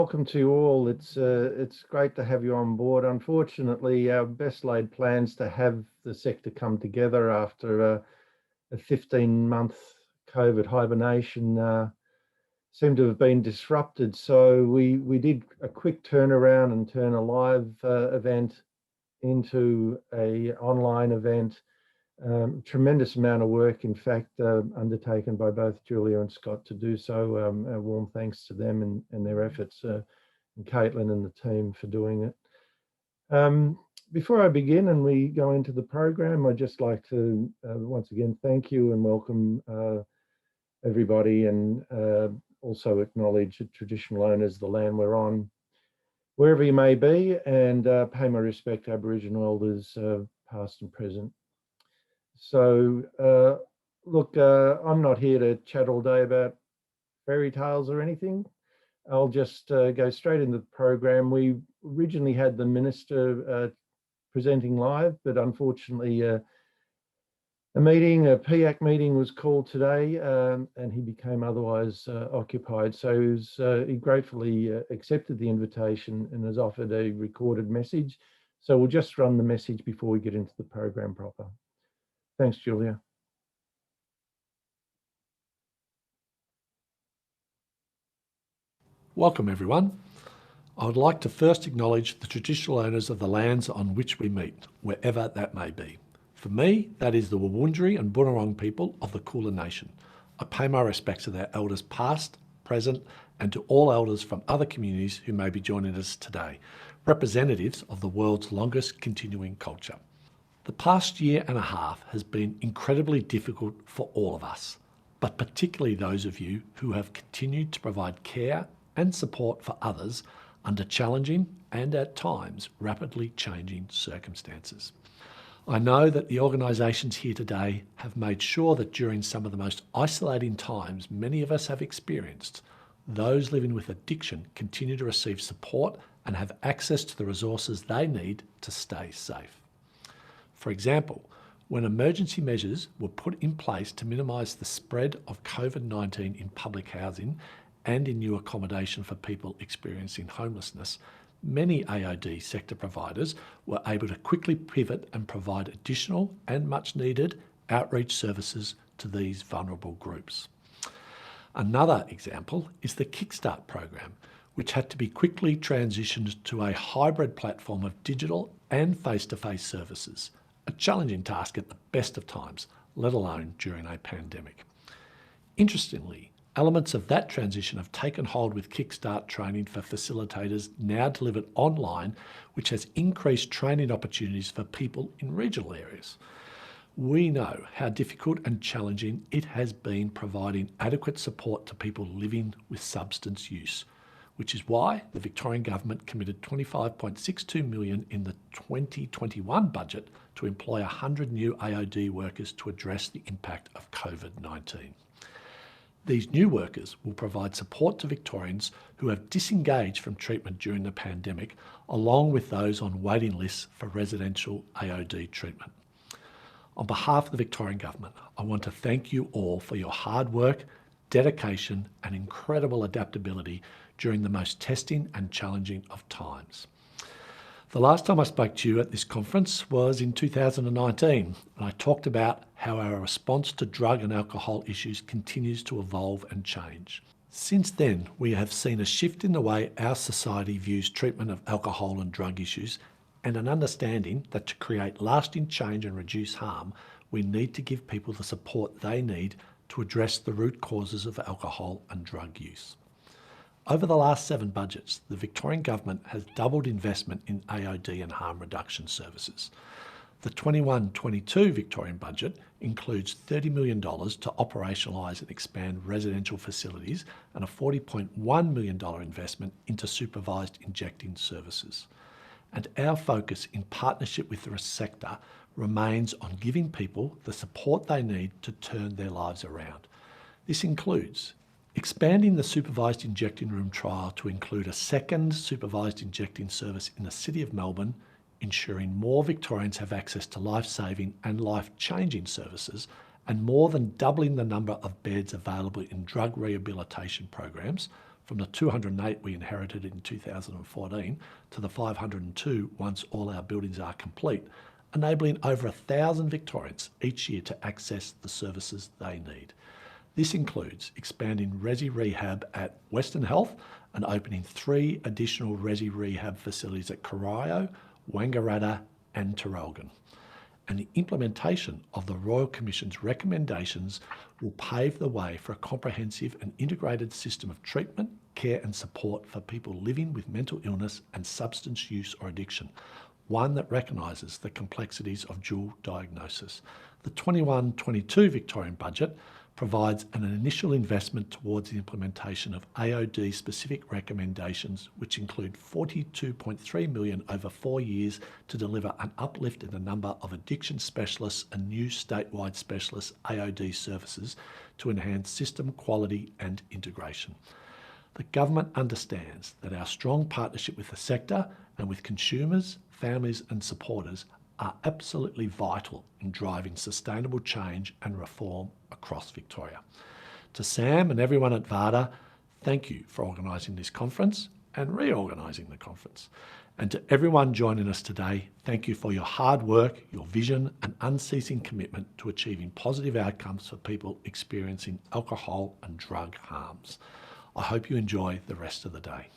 Welcome to you all. It's great to have you on board. Unfortunately, our best laid plans to have the sector come together after a 15-month COVID hibernation seem to have been disrupted. So we did a quick turnaround and turn a live event into a online event. Tremendous amount of work, in fact, undertaken by both Julia and Scott to do so. A warm thanks to them and their efforts, and Caitlin and the team for doing it. Before I begin and we go into the program, I'd just like to once again thank you and welcome everybody, and also acknowledge the traditional owners of the land we're on, wherever you may be, and pay my respect to Aboriginal elders past and present. So look, I'm not here to chat all day about fairy tales or anything. I'll just go straight into the program. We originally had the Minister presenting live, but unfortunately a PAC meeting was called today, and he became otherwise occupied. So he gratefully accepted the invitation and has offered a recorded message. So we'll just run the message before we get into the program proper. Thanks, Julia. Welcome, everyone. I would like to first acknowledge the traditional owners of the lands on which we meet, wherever that may be. For me, that is the Wurundjeri and Bunurong people of the Kulin Nation. I pay my respects to their elders past, present, and to all elders from other communities who may be joining us today, representatives of the world's longest continuing culture. The past year and a half has been incredibly difficult for all of us, but particularly those of you who have continued to provide care and support for others under challenging and at times rapidly changing circumstances. I know that the organisations here today have made sure that during some of the most isolating times many of us have experienced, those living with addiction continue to receive support and have access to the resources they need to stay safe. For example, when emergency measures were put in place to minimise the spread of COVID-19 in public housing and in new accommodation for people experiencing homelessness, many AOD sector providers were able to quickly pivot and provide additional and much needed outreach services to these vulnerable groups. Another example is the Kickstart program, which had to be quickly transitioned to a hybrid platform of digital and face-to-face services. A challenging task at the best of times, let alone during a pandemic. Interestingly, elements of that transition have taken hold with Kickstart training for facilitators now delivered online, which has increased training opportunities for people in regional areas. We know how difficult and challenging it has been providing adequate support to people living with substance use, which is why the Victorian Government committed $25.62 million in the 2021 budget to employ 100 new AOD workers to address the impact of COVID-19. These new workers will provide support to Victorians who have disengaged from treatment during the pandemic, along with those on waiting lists for residential AOD treatment. On behalf of the Victorian Government, I want to thank you all for your hard work, dedication, and incredible adaptability during the most testing and challenging of times. The last time I spoke to you at this conference was in 2019, and I talked about how our response to drug and alcohol issues continues to evolve and change. Since then, we have seen a shift in the way our society views treatment of alcohol and drug issues, and an understanding that to create lasting change and reduce harm, we need to give people the support they need to address the root causes of alcohol and drug use. Over the last 7 budgets, the Victorian Government has doubled investment in AOD and harm reduction services. The 21-22 Victorian budget includes $30 million to operationalise and expand residential facilities and a $40.1 million investment into supervised injecting services. And our focus in partnership with the sector remains on giving people the support they need to turn their lives around. This includes expanding the supervised injecting room trial to include a second supervised injecting service in the City of Melbourne, ensuring more Victorians have access to life-saving and life-changing services, and more than doubling the number of beds available in drug rehabilitation programs from the 208 we inherited in 2014 to the 502 once all our buildings are complete, enabling over 1,000 Victorians each year to access the services they need. This includes expanding Resi Rehab at Western Health and opening 3 additional Resi Rehab facilities at Corio, Wangaratta and Tarralgon. And the implementation of the Royal Commission's recommendations will pave the way for a comprehensive and integrated system of treatment, care and support for people living with mental illness and substance use or addiction, one that recognises the complexities of dual diagnosis. The 21-22 Victorian budget provides an initial investment towards the implementation of AOD specific recommendations, which include $42.3 million over 4 years to deliver an uplift in the number of addiction specialists and new statewide specialist AOD services to enhance system quality and integration. The government understands that our strong partnership with the sector and with consumers, families and supporters are absolutely vital in driving sustainable change and reform across Victoria. To Sam and everyone at VAADA, thank you for organising this conference and reorganising the conference. And to everyone joining us today, thank you for your hard work, your vision and unceasing commitment to achieving positive outcomes for people experiencing alcohol and drug harms. I hope you enjoy the rest of the day.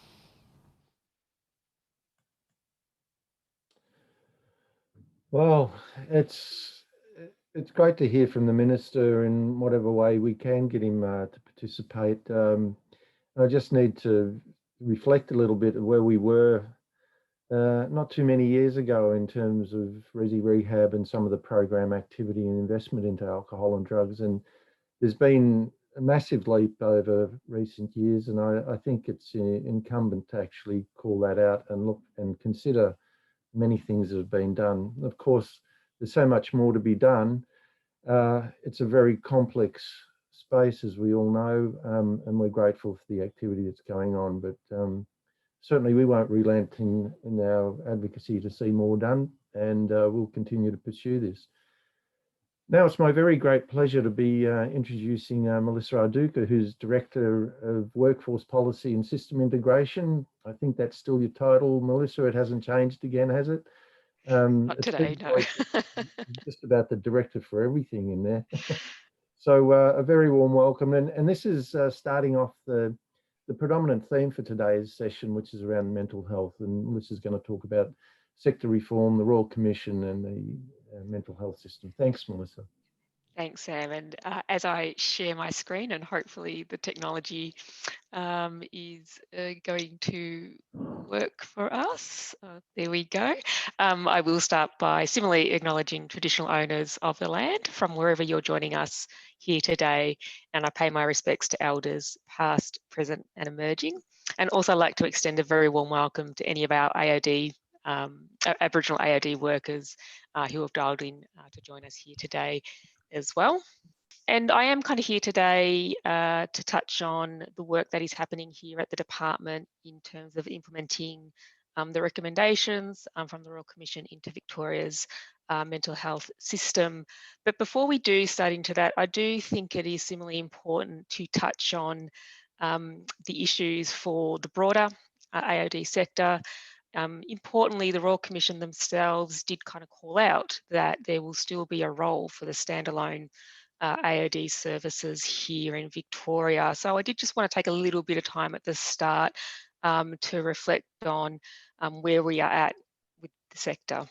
Well, it's great to hear from the Minister in whatever way we can get him to participate. I just need to reflect a little bit of where we were not too many years ago in terms of Resi Rehab and some of the program activity and investment into alcohol and drugs. And there's been a massive leap over recent years, and I think it's incumbent to actually call that out and look and consider many things that have been done. Of course, there's so much more to be done. It's a very complex space, as we all know, and we're grateful for the activity that's going on. But certainly we won't relent in our advocacy to see more done, and we'll continue to pursue this. Now it's my very great pleasure to be introducing Melissa Arduca, who's Director of Workforce Policy and System Integration. I think that's still your title, Melissa. It hasn't changed again, has it? Not today, no. Just about the director for everything in there. So a very warm welcome. And this is starting off the predominant theme for today's session, which is around mental health. And Melissa's going to talk about sector reform, the Royal Commission and the mental health system. Thanks, Melissa. Thanks, Sam. And as I share my screen, and hopefully the technology is going to work for us. There we go. I will start by similarly acknowledging traditional owners of the land from wherever you're joining us here today. And I pay my respects to elders past, present and emerging. And also I'd like to extend a very warm welcome to any of our AOD Aboriginal AOD workers who have dialed in to join us here today as well. And I am kind of here today to touch on the work that is happening here at the department in terms of implementing the recommendations from the Royal Commission into Victoria's mental health system. But before we do start into that, I do think it is similarly important to touch on the issues for the broader AOD sector. Importantly, the Royal Commission themselves did kind of call out that there will still be a role for the standalone AOD services here in Victoria. So I did just want to take a little bit of time at the start to reflect on where we are at with the sector.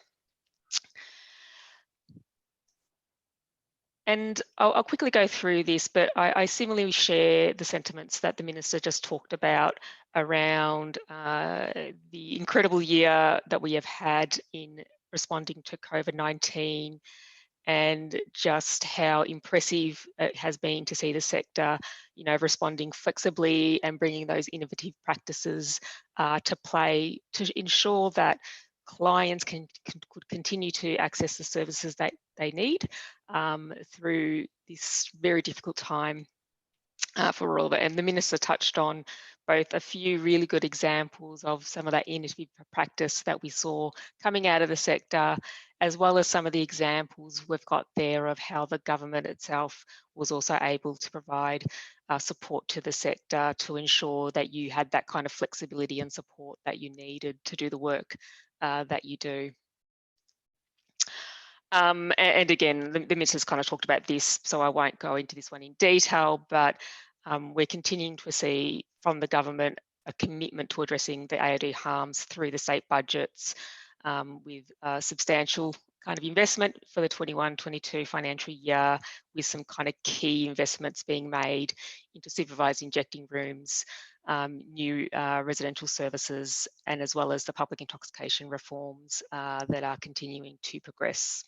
And I'll quickly go through this, but I similarly share the sentiments that the Minister just talked about around the incredible year that we have had in responding to COVID-19 and just how impressive it has been to see the sector, you know, responding flexibly and bringing those innovative practices to play to ensure that clients could continue to access the services that they need through this very difficult time for all of it. And the Minister touched on both a few really good examples of some of that innovative practice that we saw coming out of the sector, as well as some of the examples we've got there of how the government itself was also able to provide support to the sector to ensure that you had that kind of flexibility and support that you needed to do the work that you do. And again, the Minister's kind of talked about this, so I won't go into this one in detail, but we're continuing to see from the government a commitment to addressing the AOD harms through the state budgets with substantial kind of investment for the 21-22 financial year, with some kind of key investments being made into supervised injecting rooms, new residential services, and as well as the public intoxication reforms that are continuing to progress.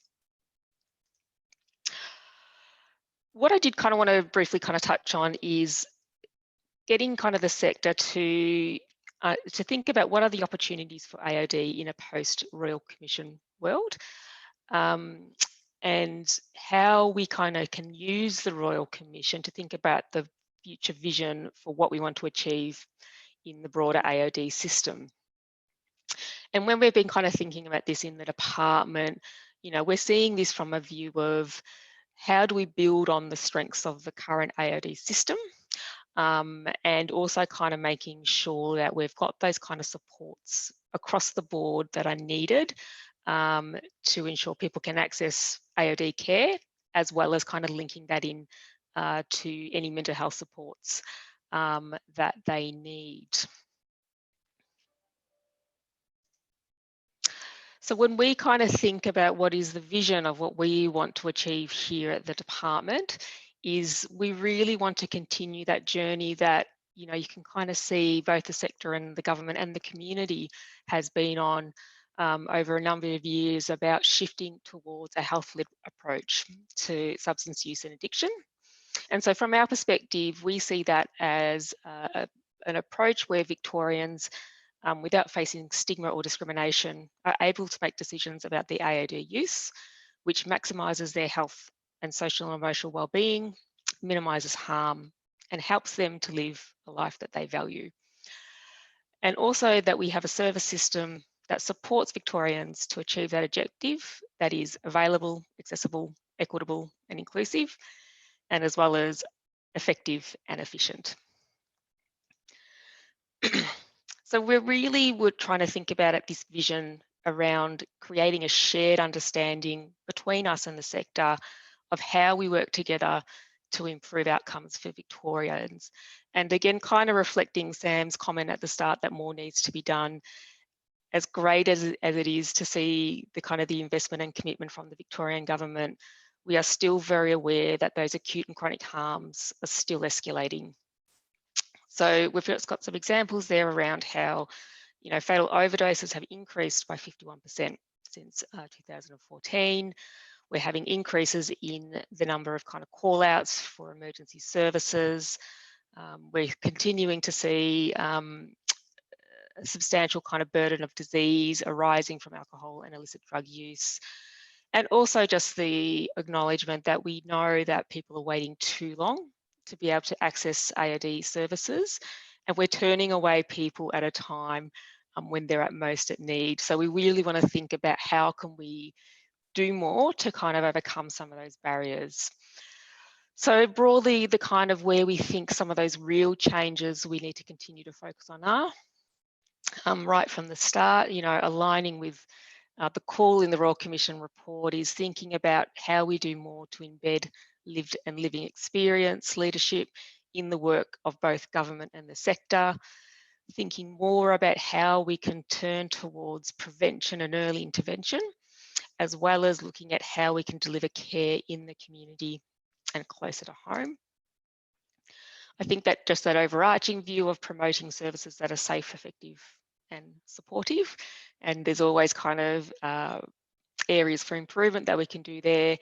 What I did kind of want to briefly kind of touch on is getting kind of the sector to think about what are the opportunities for AOD in a post-Royal Commission world, and how we kind of can use the Royal Commission to think about the future vision for what we want to achieve in the broader AOD system. And when we've been kind of thinking about this in the department, you know, we're seeing this from a view of how do we build on the strengths of the current AOD system, and also kind of making sure that we've got those kind of supports across the board that are needed to ensure people can access AOD care, as well as kind of linking that in to any mental health supports that they need. So when we kind of think about what is the vision of what we want to achieve here at the department, is we really want to continue that journey that, you know, you can kind of see both the sector and the government and the community has been on over a number of years, about shifting towards a health-led approach to substance use and addiction. And so from our perspective, we see that as an approach where Victorians, without facing stigma or discrimination, are able to make decisions about their AOD use, which maximises their health and social and emotional well-being, minimises harm, and helps them to live a life that they value. And also that we have a service system that supports Victorians to achieve that objective, that is available, accessible, equitable, and inclusive, and as well as effective and efficient. So we're trying to think about this vision around creating a shared understanding between us and the sector of how we work together to improve outcomes for Victorians. And again, kind of reflecting Sam's comment at the start that more needs to be done. As great as it is to see the kind of the investment and commitment from the Victorian government, we are still very aware that those acute and chronic harms are still escalating. So we've just got some examples there around how, you know, fatal overdoses have increased by 51% since 2014. We're having increases in the number of kind of call outs for emergency services. We're continuing to see a substantial kind of burden of disease arising from alcohol and illicit drug use. And also just the acknowledgement that we know that people are waiting too long to be able to access AOD services, and we're turning away people at a time when they're at most at need. So we really want to think about how can we do more to kind of overcome some of those barriers. So broadly, the kind of where we think some of those real changes we need to continue to focus on are, right from the start, you know, aligning with the call in the Royal Commission report is thinking about how we do more to embed lived and living experience leadership in the work of both government and the sector, thinking more about how we can turn towards prevention and early intervention, as well as looking at how we can deliver care in the community and closer to home. I think that just that overarching view of promoting services that are safe, effective and supportive, and there's always kind of areas for improvement that we can do there.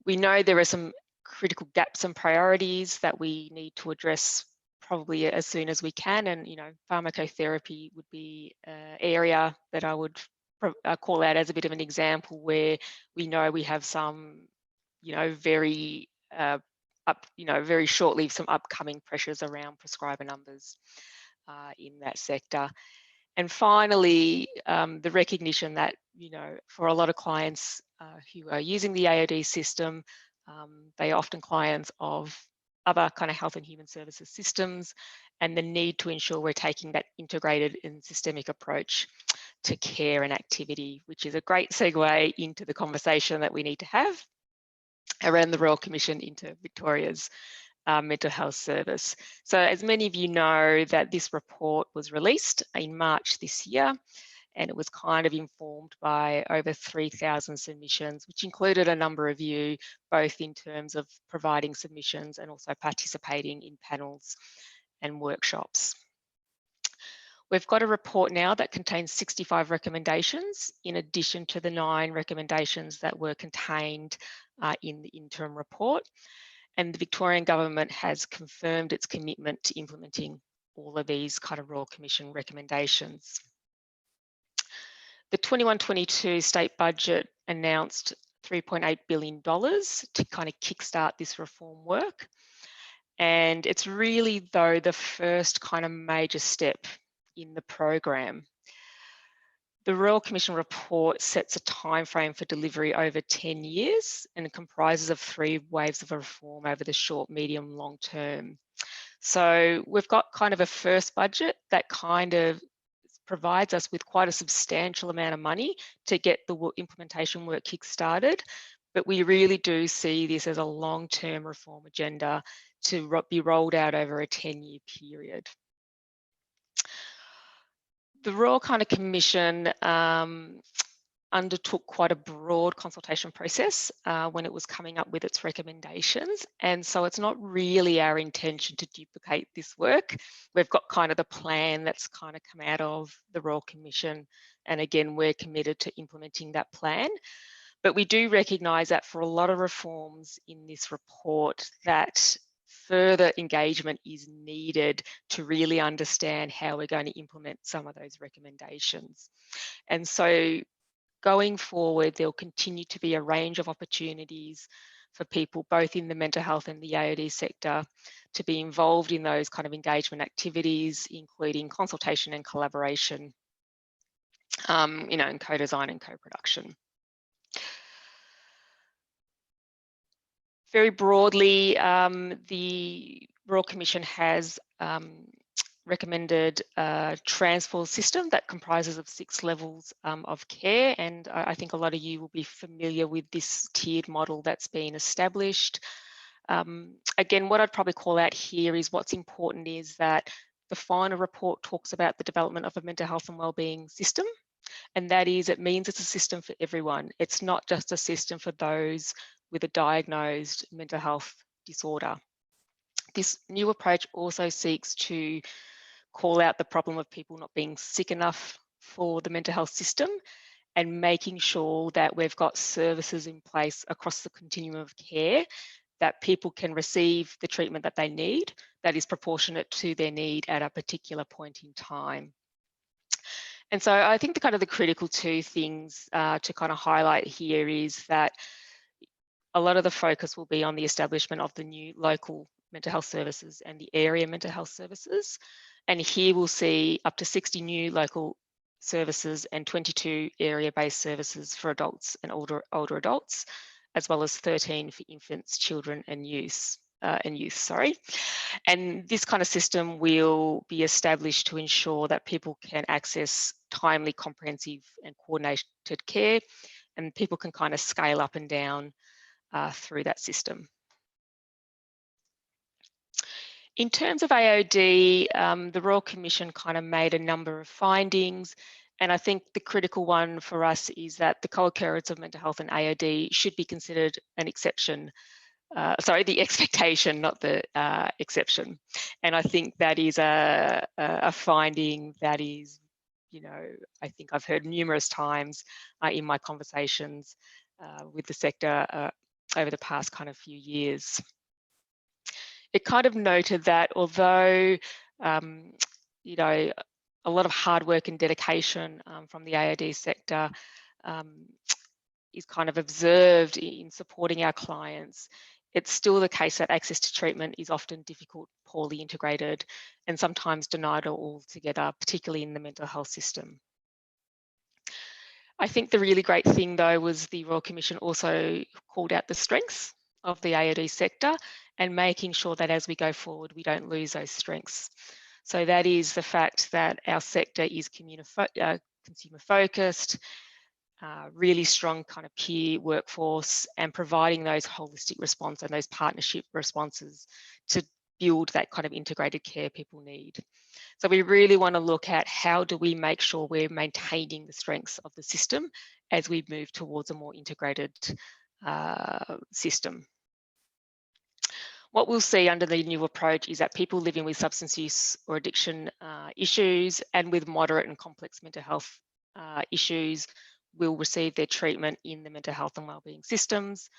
We know there are some critical gaps and priorities that we need to address probably as soon as we can, and you know, pharmacotherapy would be an area that I would call out as a bit of an example where we know we have some, you know, very very shortly some upcoming pressures around prescriber numbers in that sector. And finally, the recognition that, you know, for a lot of clients who are using the AOD system, they are often clients of other kind of health and human services systems, and the need to ensure we're taking that integrated and systemic approach to care and activity, which is a great segue into the conversation that we need to have around the Royal Commission into Victoria's mental health service. So as many of you know, that this report was released in March this year, and it was kind of informed by over 3,000 submissions, which included a number of you, both in terms of providing submissions and also participating in panels and workshops. We've got a report now that contains 65 recommendations, in addition to the 9 recommendations that were contained in the interim report. And the Victorian Government has confirmed its commitment to implementing all of these kind of Royal Commission recommendations. The 21-22 state budget announced $3.8 billion to kind of kickstart this reform work. And it's really, though, the first kind of major step in the program. The Royal Commission report sets a timeframe for delivery over 10 years and comprises of 3 waves of reform over the short, medium, long term. So we've got kind of a first budget that kind of provides us with quite a substantial amount of money to get the implementation work kick-started, but we really do see this as a long-term reform agenda to be rolled out over a 10-year period. The Royal kind of Commission undertook quite a broad consultation process when it was coming up with its recommendations. And so it's not really our intention to duplicate this work. We've got kind of the plan that's kind of come out of the Royal Commission. And again, we're committed to implementing that plan. But we do recognise that for a lot of reforms in this report, that further engagement is needed to really understand how we're going to implement some of those recommendations. And so going forward, there'll continue to be a range of opportunities for people, both in the mental health and the AOD sector, to be involved in those kind of engagement activities, including consultation and collaboration, you know, and co-design and co-production. Very broadly, the Royal Commission has recommended a transport system that comprises of 6 levels of care, and I think a lot of you will be familiar with this tiered model that's been established. Again, what I'd probably call out here is what's important is that the final report talks about the development of a mental health and wellbeing system, and that is, it means it's a system for everyone. It's not just a system for those with a diagnosed mental health disorder. This new approach also seeks to call out the problem of people not being sick enough for the mental health system, and making sure that we've got services in place across the continuum of care that people can receive the treatment that they need that is proportionate to their need at a particular point in time. And so I think the critical 2 things to kind of highlight here is that a lot of the focus will be on the establishment of the new local mental health services and the area mental health services. And here we'll see up to 60 new local services and 22 area-based services for adults and older adults, as well as 13 for infants, children and youth. And this kind of system will be established to ensure that people can access timely, comprehensive and coordinated care, and people can kind of scale up and down through that system. In terms of AOD, the Royal Commission kind of made a number of findings, and I think the critical one for us is that the co-occurrence of mental health and AOD should be considered an exception. Sorry, the expectation, not the exception. And I think that is a finding that is, you know, I think I've heard numerous times in my conversations with the sector over the past kind of few years. It kind of noted that although, you know, a lot of hard work and dedication from the AOD sector is kind of observed in supporting our clients, it's still the case that access to treatment is often difficult, poorly integrated, and sometimes denied altogether, particularly in the mental health system. I think the really great thing, though, was the Royal Commission also called out the strengths of the AOD sector, and making sure that as we go forward, we don't lose those strengths. So that is the fact that our sector is consumer focused, really strong kind of peer workforce, and providing those holistic response and those partnership responses to build that kind of integrated care people need. So we really want to look at how do we make sure we're maintaining the strengths of the system as we move towards a more integrated system. What we'll see under the new approach is that people living with substance use or addiction issues and with moderate and complex mental health issues will receive their treatment in the mental health and wellbeing systems.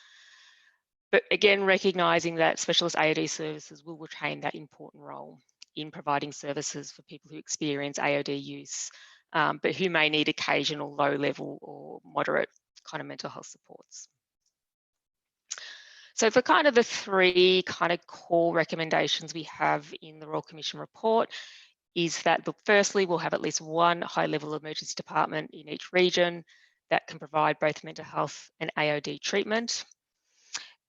But again, recognising that specialist AOD services will retain that important role in providing services for people who experience AOD use, but who may need occasional low level or moderate kind of mental health supports. So for kind of the three kind of core recommendations we have in the Royal Commission report is that, look, firstly, we'll have at least one high level emergency department in each region that can provide both mental health and AOD treatment.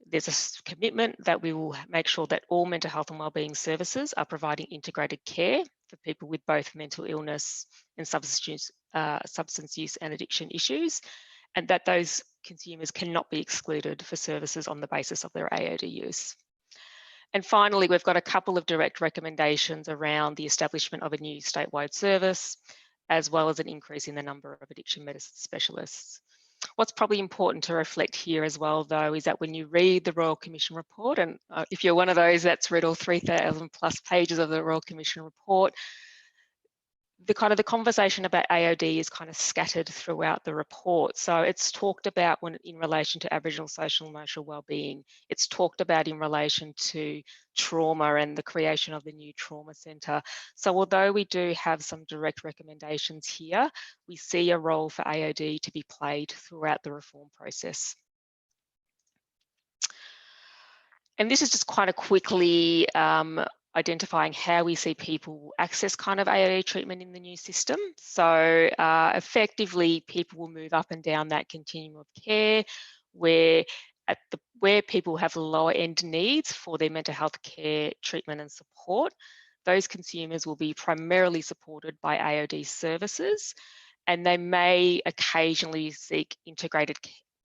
There's a commitment that we will make sure that all mental health and wellbeing services are providing integrated care for people with both mental illness and substance use and addiction issues, and that those consumers cannot be excluded for services on the basis of their AOD use. And finally, we've got a couple of direct recommendations around the establishment of a new statewide service, as well as an increase in the number of addiction medicine specialists. What's probably important to reflect here as well, though, is that when you read the Royal Commission report, and if you're one of those that's read all 3,000 plus pages of the Royal Commission report, the conversation about AOD is kind of scattered throughout the report. So it's talked about in relation to Aboriginal social and emotional wellbeing. It's talked about in relation to trauma and the creation of the new trauma centre. So although we do have some direct recommendations here, we see a role for AOD to be played throughout the reform process. And this is just kind of quickly identifying how we see people access kind of AOD treatment in the new system. So effectively, people will move up and down that continuum of care where people have lower end needs for their mental health care treatment and support. Those consumers will be primarily supported by AOD services, and they may occasionally seek integrated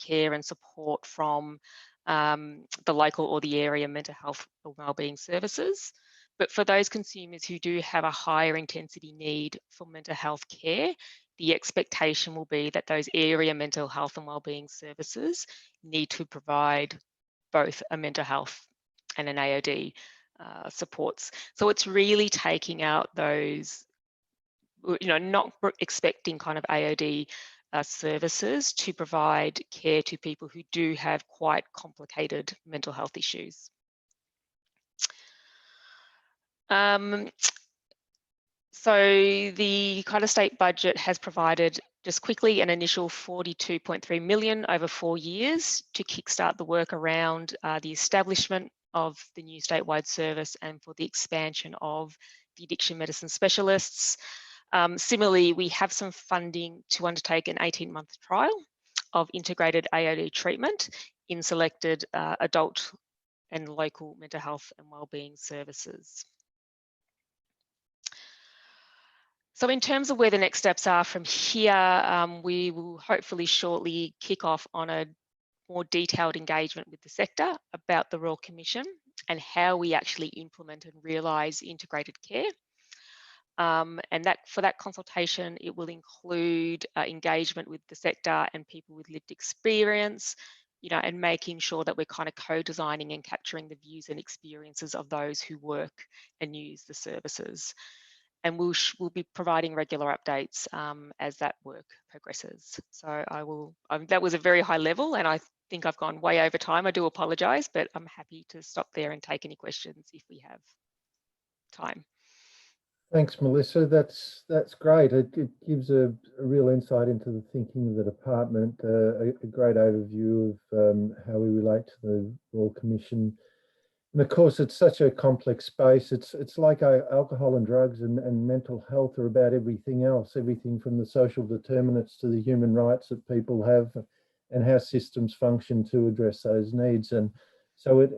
care and support from the local or the area mental health or wellbeing services. But for those consumers who do have a higher intensity need for mental health care, the expectation will be that those area mental health and wellbeing services need to provide both a mental health and an AOD supports. So it's really taking out those, not expecting kind of AOD services to provide care to people who do have quite complicated mental health issues. So the kind of state budget has provided just quickly an initial 42.3 million over 4 years to kickstart the work around the establishment of the new statewide service and for the expansion of the addiction medicine specialists. Similarly, we have some funding to undertake an 18-month trial of integrated AOD treatment in selected adult and local mental health and wellbeing services. So in terms of where the next steps are from here, we will hopefully shortly kick off on a more detailed engagement with the sector about the Royal Commission and how we actually implement and realise integrated care. And that for that consultation, it will include engagement with the sector and people with lived experience, and making sure that we're kind of co-designing and capturing the views and experiences of those who work and use the services. And we'll be providing regular updates as that work progresses. So that was a very high level, and I think I've gone way over time. I do apologise, but I'm happy to stop there and take any questions if we have time. Thanks, Melissa. That's great. It gives a real insight into the thinking of the department, a great overview of how we relate to the Royal Commission. And of course, it's such a complex space. It's like alcohol and drugs and mental health are about everything else, everything from the social determinants to the human rights that people have and how systems function to address those needs. And So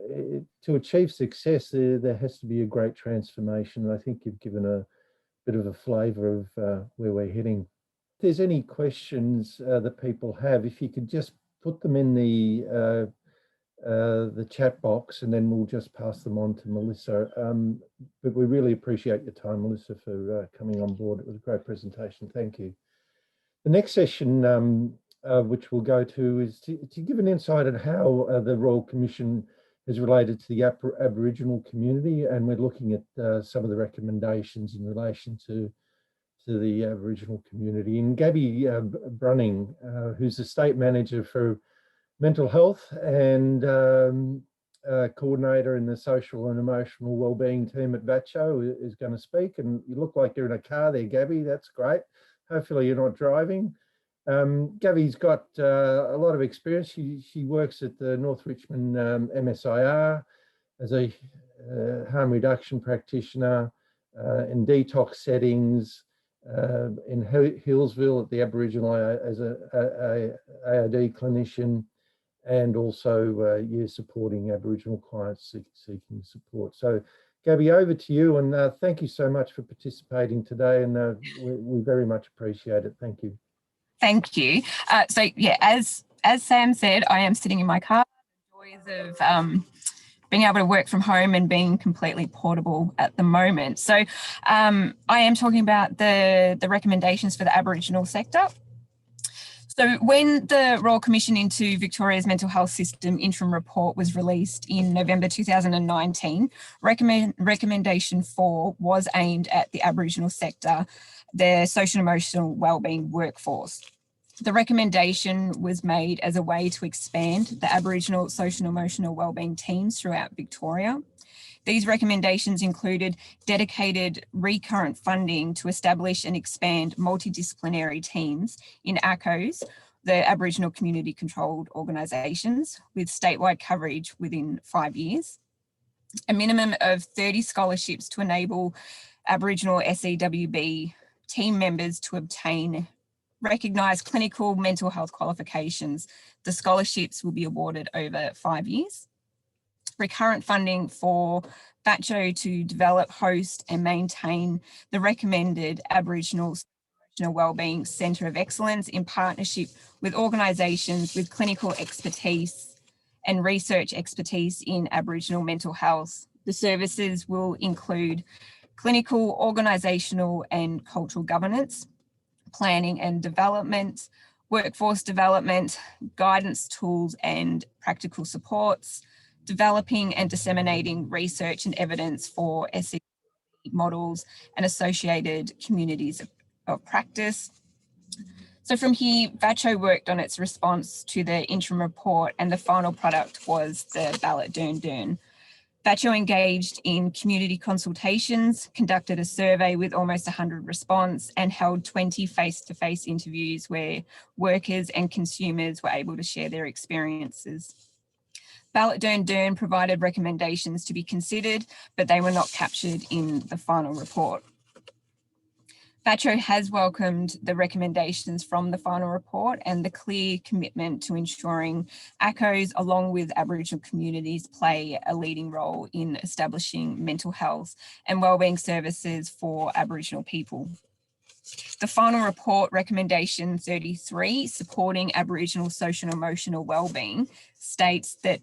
to achieve success, there has to be a great transformation. And I think you've given a bit of a flavour of where we're heading. If there's any questions that people have, if you could just put them in the chat box, and then we'll just pass them on to Melissa. But we really appreciate your time, Melissa, for coming on board. It was a great presentation. Thank you. The next session, which we'll go to, is to give an insight on how the Royal Commission is related to the Aboriginal community, and we're looking at some of the recommendations in relation to the Aboriginal community. And Gaby Bruning, who's the State Manager for Mental Health and coordinator in the social and emotional wellbeing team at VACCHO, is going to speak. And you look like you're in a car there, Gaby. That's great. Hopefully you're not driving. Gaby's got a lot of experience. She works at the North Richmond MSIR as a harm reduction practitioner in detox settings, in Hillsville at the Aboriginal as a AOD clinician, and also you're supporting Aboriginal clients seeking support. So Gaby, over to you, and thank you so much for participating today, and we very much appreciate it. Thank you. Thank you. So yeah, as Sam said, I am sitting in my car. The joys of being able to work from home and being completely portable at the moment. So I am talking about the recommendations for the Aboriginal sector. So when the Royal Commission into Victoria's Mental Health System interim report was released in November 2019, recommendation 4 was aimed at the Aboriginal sector, their social and emotional wellbeing workforce. The recommendation was made as a way to expand the Aboriginal social and emotional wellbeing teams throughout Victoria. These recommendations included dedicated recurrent funding to establish and expand multidisciplinary teams in ACCOs, the Aboriginal Community Controlled Organisations, with statewide coverage within 5 years. A minimum of 30 scholarships to enable Aboriginal SEWB team members to obtain recognised clinical mental health qualifications. The scholarships will be awarded over 5 years. Recurrent funding for VACCHO to develop, host and maintain the recommended Aboriginal Wellbeing Centre of Excellence in partnership with organisations with clinical expertise and research expertise in Aboriginal mental health. The services will include clinical, organisational and cultural governance, planning and development, workforce development, guidance tools and practical supports, developing and disseminating research and evidence for SEWB models and associated communities of practice. So from here, VACCHO worked on its response to the interim report, and the final product was the ballot Dern Dern. VACCHO engaged in community consultations, conducted a survey with almost 100 response, and held 20 face-to-face interviews where workers and consumers were able to share their experiences. Ballot Dern Dern provided recommendations to be considered, but they were not captured in the final report. VACCHO has welcomed the recommendations from the final report and the clear commitment to ensuring ACCOs, along with Aboriginal communities, play a leading role in establishing mental health and wellbeing services for Aboriginal people. The final report, recommendation 33, supporting Aboriginal social and emotional wellbeing, states that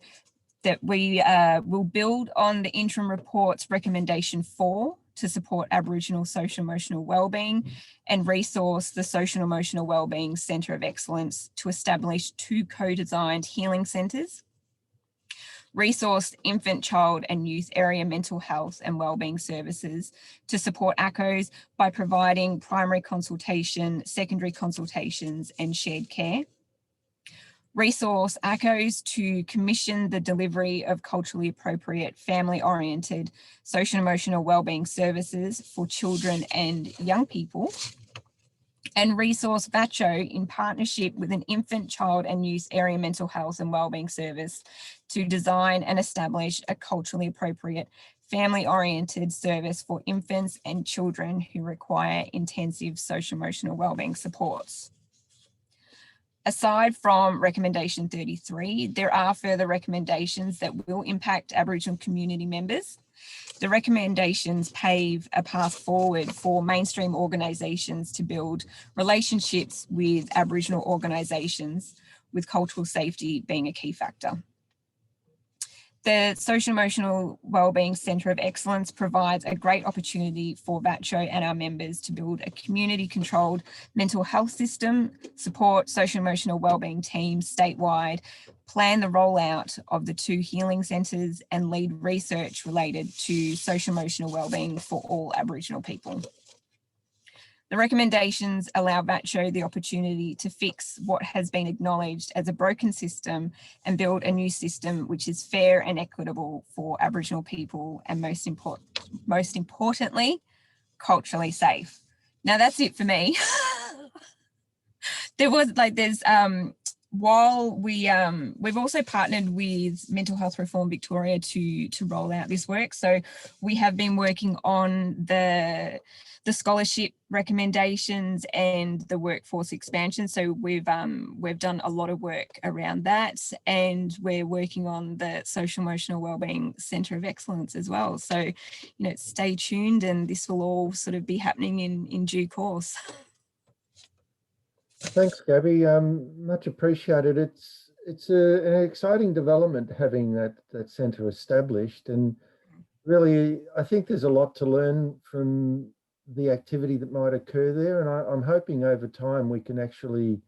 we will build on the interim report's recommendation 4 to support Aboriginal social and emotional wellbeing and resource the Social and Emotional Wellbeing Centre of Excellence to establish 2 co-designed healing centres, resource infant, child and youth area mental health and wellbeing services to support ACCOs by providing primary consultation, secondary consultations and shared care. Resource ACCOs to commission the delivery of culturally appropriate, family-oriented, social and emotional wellbeing services for children and young people. And resource VACCHO in partnership with an infant, child and youth area mental health and wellbeing service to design and establish a culturally appropriate, family-oriented service for infants and children who require intensive social emotional wellbeing supports. aside from recommendation 33, there are further recommendations that will impact Aboriginal community members. The recommendations pave a path forward for mainstream organisations to build relationships with Aboriginal organisations, with cultural safety being a key factor. The Social Emotional Wellbeing Centre of Excellence provides a great opportunity for VACCHO and our members to build a community-controlled mental health system, support social emotional wellbeing teams statewide, plan the rollout of the 2 healing centres, and lead research related to social emotional wellbeing for all Aboriginal people. The recommendations allow VACCHO the opportunity to fix what has been acknowledged as a broken system and build a new system which is fair and equitable for Aboriginal people, and most importantly, culturally safe. Now that's it for me. While we've also partnered with Mental Health Reform Victoria to roll out this work. So we have been working on the scholarship recommendations and the workforce expansion. So we've done a lot of work around that, and we're working on the Social Emotional Wellbeing Centre of Excellence as well. So, stay tuned, and this will all sort of be happening in due course. Thanks, Gaby. Much appreciated. It's an exciting development having that centre established, and really, I think there's a lot to learn from the activity that might occur there, and I'm hoping over time we can actually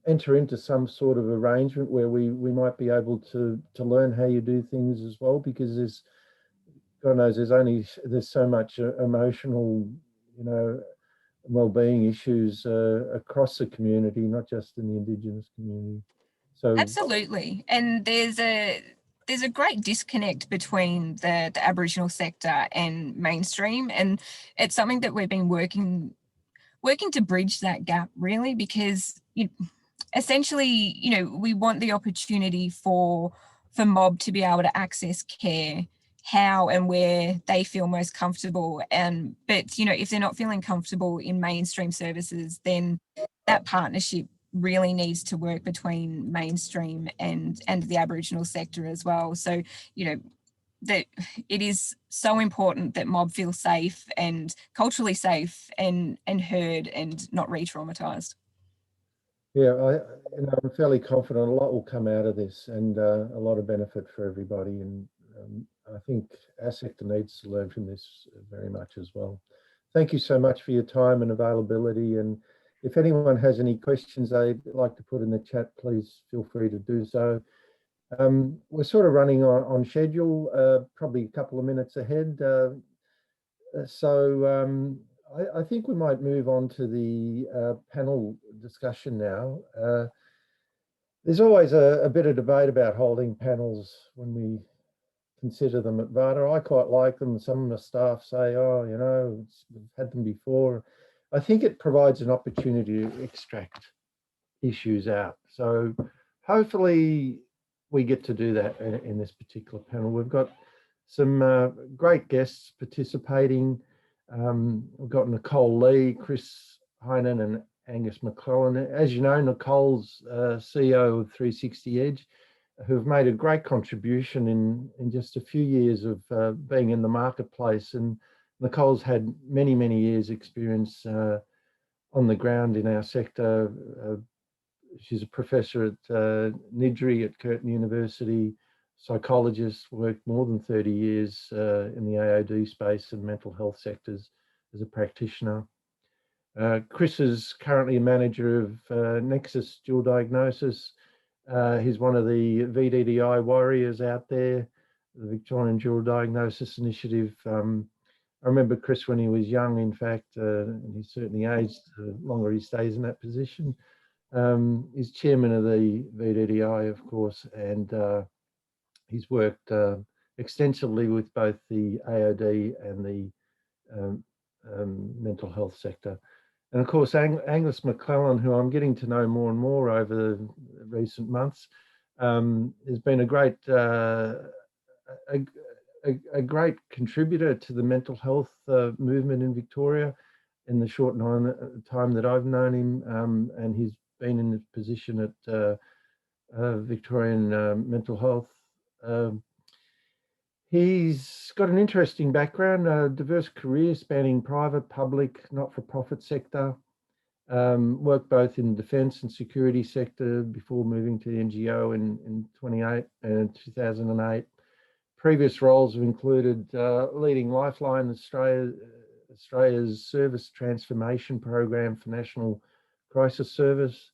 enter into some sort of arrangement where we might be able to learn how you do things as well, because God knows there's so much emotional, well-being issues across the community, not just in the Indigenous community. So absolutely, and there's a great disconnect between the Aboriginal sector and mainstream, and it's something that we've been working to bridge that gap, really, because essentially, we want the opportunity for mob to be able to access care how and where they feel most comfortable, but if they're not feeling comfortable in mainstream services, then that partnership really needs to work between mainstream and the Aboriginal sector as well. So that it is so important that mob feel safe and culturally safe and heard and not re-traumatized. Yeah, I'm fairly confident a lot will come out of this, and a lot of benefit for everybody. And I think our sector needs to learn from this very much as well. Thank you so much for your time and availability. And if anyone has any questions they'd like to put in the chat, please feel free to do so. We're sort of running on schedule, probably a couple of minutes ahead. I think we might move on to the panel discussion now. There's always a bit of debate about holding panels when we consider them at VAADA. I quite like them. Some of the staff say, we've had them before. I think it provides an opportunity to extract issues out. So hopefully we get to do that in this particular panel. We've got some great guests participating. We've got Nicole Lee, Chris Hynan, and Angus McClelland. As you know, Nicole's CEO of 360 Edge, who've made a great contribution in just a few years of being in the marketplace. And Nicole's had many, many years experience on the ground in our sector. She's a professor at NIDRI at Curtin University, psychologist, worked more than 30 years in the AOD space and mental health sectors as a practitioner. Chris is currently a manager of NEXUS dual diagnosis. He's one of the VDDI warriors out there, the Victorian Dual Diagnosis Initiative. I remember Chris when he was young, in fact, and he's certainly aged the longer he stays in that position. He's chairman of the VDDI, of course, and he's worked extensively with both the AOD and the mental health sector. And of course, Angus McClelland, who I'm getting to know more and more over the recent months, has been a great contributor to the mental health movement in Victoria. in the short time that I've known him, and he's been in the position at Victorian Mental Health. He's got an interesting background, a diverse career spanning private, public, not-for-profit sector. Worked both in the defence and security sector before moving to the NGO in 2008. Previous roles have included leading Lifeline Australia's service transformation program for National Crisis Service,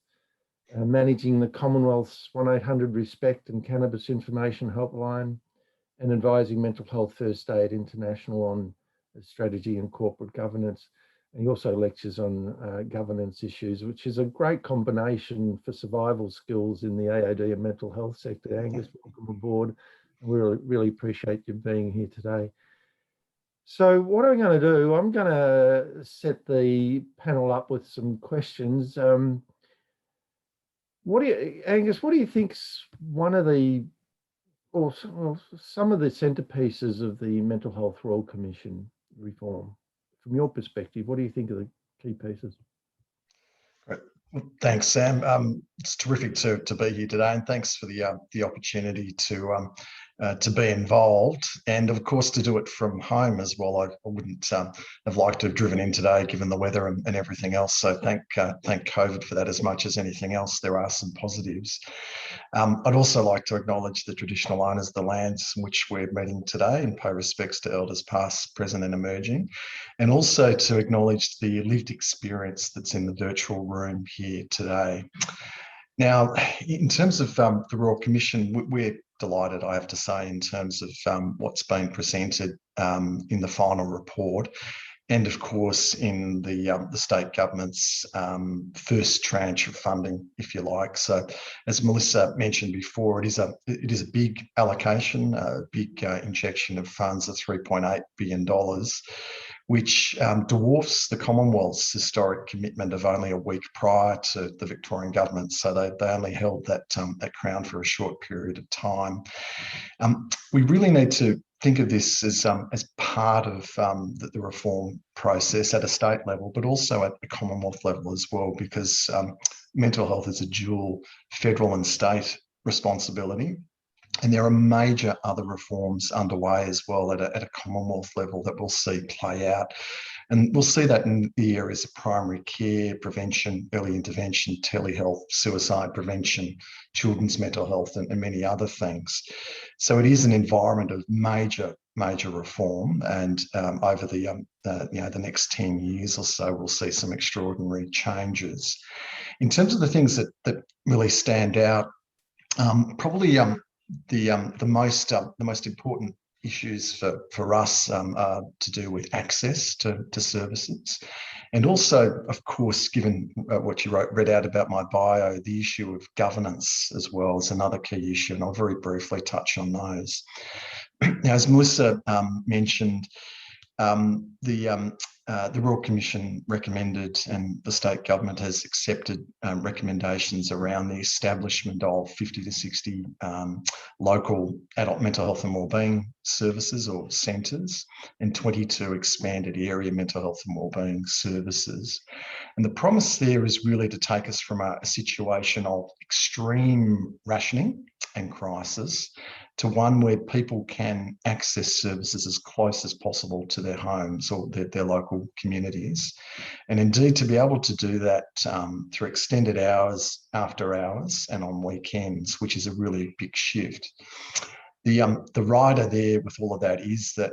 managing the Commonwealth's 1800 Respect and Cannabis Information Helpline, and advising Mental Health First Aid International on strategy and corporate governance. And he also lectures on governance issues, which is a great combination for survival skills in the AOD and mental health sector. Angus, welcome aboard. We really appreciate you being here today. So what I'm going to do, I'm going to set the panel up with some questions. Angus, what do you think's one of the, or some of the centerpieces of the Mental Health Royal Commission reform? From your perspective, what do you think are the key pieces? Great. Well, thanks, Sam. It's terrific to be here today, and thanks for the opportunity to be involved, and of course to do it from home as well. I wouldn't have liked to have driven in today, given the weather and everything else. So thank COVID for that as much as anything else. There are some positives. I'd also like to acknowledge the traditional owners of the lands in which we're meeting today and pay respects to elders past, present and emerging, and also to acknowledge the lived experience that's in the virtual room here today. Now, in terms of the Royal Commission, we're delighted, I have to say, in terms of what's been presented in the final report, and of course in the state government's first tranche of funding, if you like. So, as Melissa mentioned before, it is a big allocation, a big injection of funds of $3.8 billion, which dwarfs the Commonwealth's historic commitment of only a week prior to the Victorian government. So they only held that crown for a short period of time. We really need to think of this as part of the reform process at a state level, but also at the Commonwealth level as well, because mental health is a dual federal and state responsibility. And there are major other reforms underway as well at a Commonwealth level that we'll see play out. And we'll see that in the areas of primary care, prevention, early intervention, telehealth, suicide prevention, children's mental health, and many other things. So it is an environment of major reform, and over the next 10 years or so, we'll see some extraordinary changes. In terms of the things that really stand out, probably the most important issues for us are to do with access to services, and also, of course, given what you read out about my bio, the issue of governance as well is another key issue, and I'll very briefly touch on those. Now, as Melissa mentioned, the Royal Commission recommended, and the state government has accepted recommendations around the establishment of 50 to 60 local adult mental health and wellbeing services or centres, and 22 expanded area mental health and wellbeing services. And the promise there is really to take us from a situation of extreme rationing and crisis to one where people can access services as close as possible to their homes or their local communities. And indeed, to be able to do that through extended hours, after hours, and on weekends, which is a really big shift. The rider there with all of that is that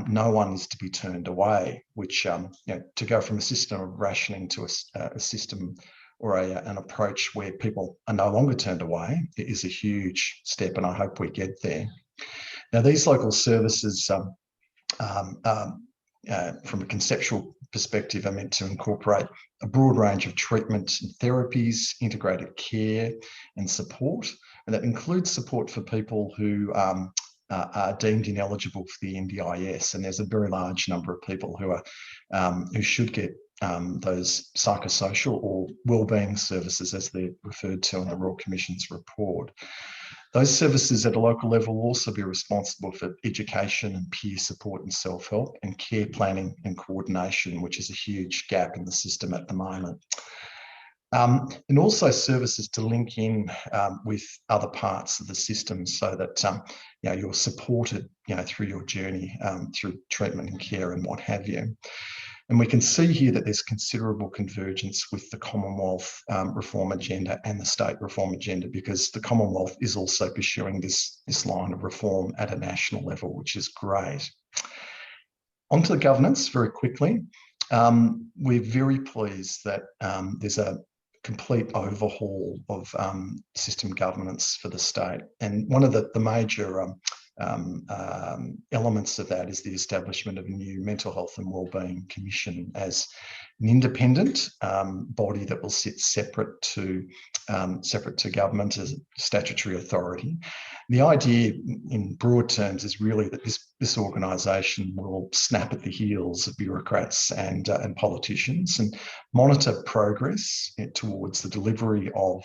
no one is to be turned away, which to go from a system of rationing to a system or an approach where people are no longer turned away is a huge step, and I hope we get there. Now, these local services, from a conceptual perspective, are meant to incorporate a broad range of treatment and therapies, integrated care and support, and that includes support for people who are deemed ineligible for the NDIS, and there's a very large number of people who should get those psychosocial or wellbeing services, as they're referred to in the Royal Commission's report. Those services at a local level will also be responsible for education and peer support and self-help, and care planning and coordination, which is a huge gap in the system at the moment. And also services to link in with other parts of the system, so that you're supported through your journey, through treatment and care and what have you. And we can see here that there's considerable convergence with the Commonwealth reform agenda and the state reform agenda, because the Commonwealth is also pursuing this line of reform at a national level, which is great. Onto the governance very quickly. We're very pleased that there's a complete overhaul of system governance for the state. And one of the major elements of that is the establishment of a new Mental Health and Wellbeing Commission as an independent body that will sit separate to government as a statutory authority. The idea, in broad terms, is really that this organisation will snap at the heels of bureaucrats and politicians and monitor progress towards the delivery of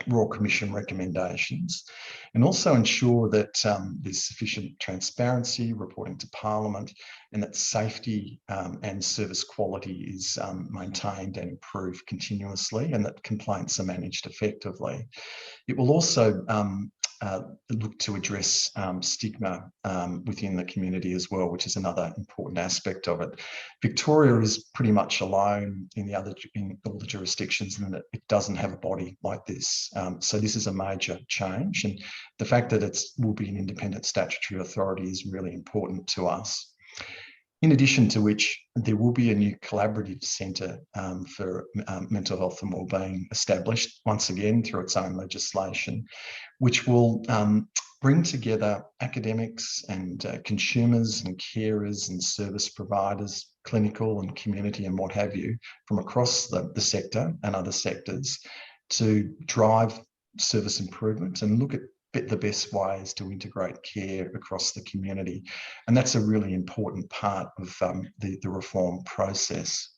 Royal Commission recommendations, and also ensure that there's sufficient transparency, reporting to Parliament, and that safety and service quality is maintained and improved continuously, and that complaints are managed effectively. It will also look to address stigma within the community as well, which is another important aspect of it. Victoria is pretty much alone in all the jurisdictions, in that it doesn't have a body like this. So this is a major change, and the fact that it will be an independent statutory authority is really important to us. In addition to which, there will be a new collaborative centre for mental health and wellbeing established, once again through its own legislation, which will bring together academics and consumers and carers and service providers, clinical and community and what have you, from across the sector and other sectors, to drive service improvement and look at the best ways to integrate care across the community. And that's a really important part of the reform process.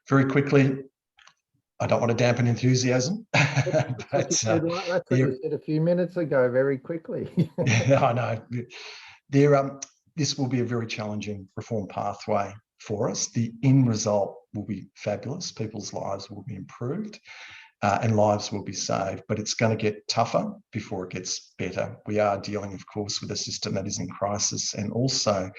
Very quickly, I don't want to dampen enthusiasm, but that's what you said a few minutes ago, very quickly. Yeah, I know. This will be a very challenging reform pathway for us. The end result will be fabulous. People's lives will be improved. And lives will be saved, but it's going to get tougher before it gets better. We are dealing, of course, with a system that is in crisis, and also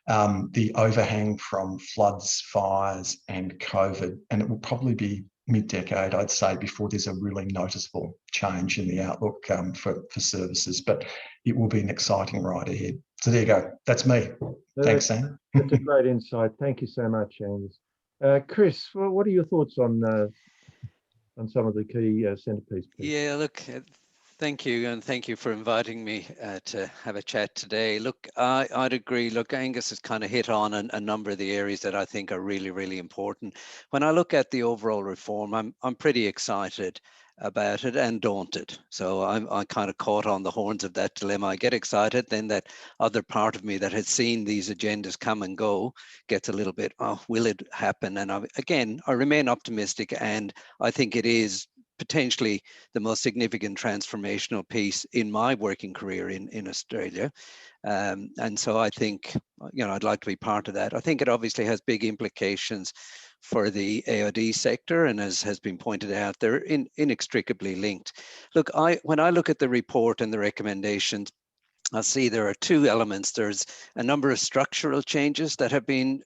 the overhang from floods, fires, and COVID. And it will probably be mid-decade, I'd say, before there's a really noticeable change in the outlook for services. But it will be an exciting ride ahead. So there you go. That's me. Thanks, Sam. That's a great insight. Thank you so much, Angus. Chris, what are your thoughts on some of the key centrepiece pieces? Yeah, look, thank you, and thank you for inviting me to have a chat today. Look, I'd agree. Look, Angus has kind of hit on a number of the areas that I think are really, really important. When I look at the overall reform, I'm pretty excited about it and daunted. So I kind of caught on the horns of that dilemma. I get excited, then that other part of me that has seen these agendas come and go gets a little bit, oh, will it happen? And I remain optimistic, and I think it is potentially the most significant transformational piece in my working career in Australia. And so I think, I'd like to be part of that. I think it obviously has big implications for the AOD sector, and as has been pointed out, they're inextricably linked. Look, when I look at the report and the recommendations, I see there are two elements. There's a number of structural changes that have been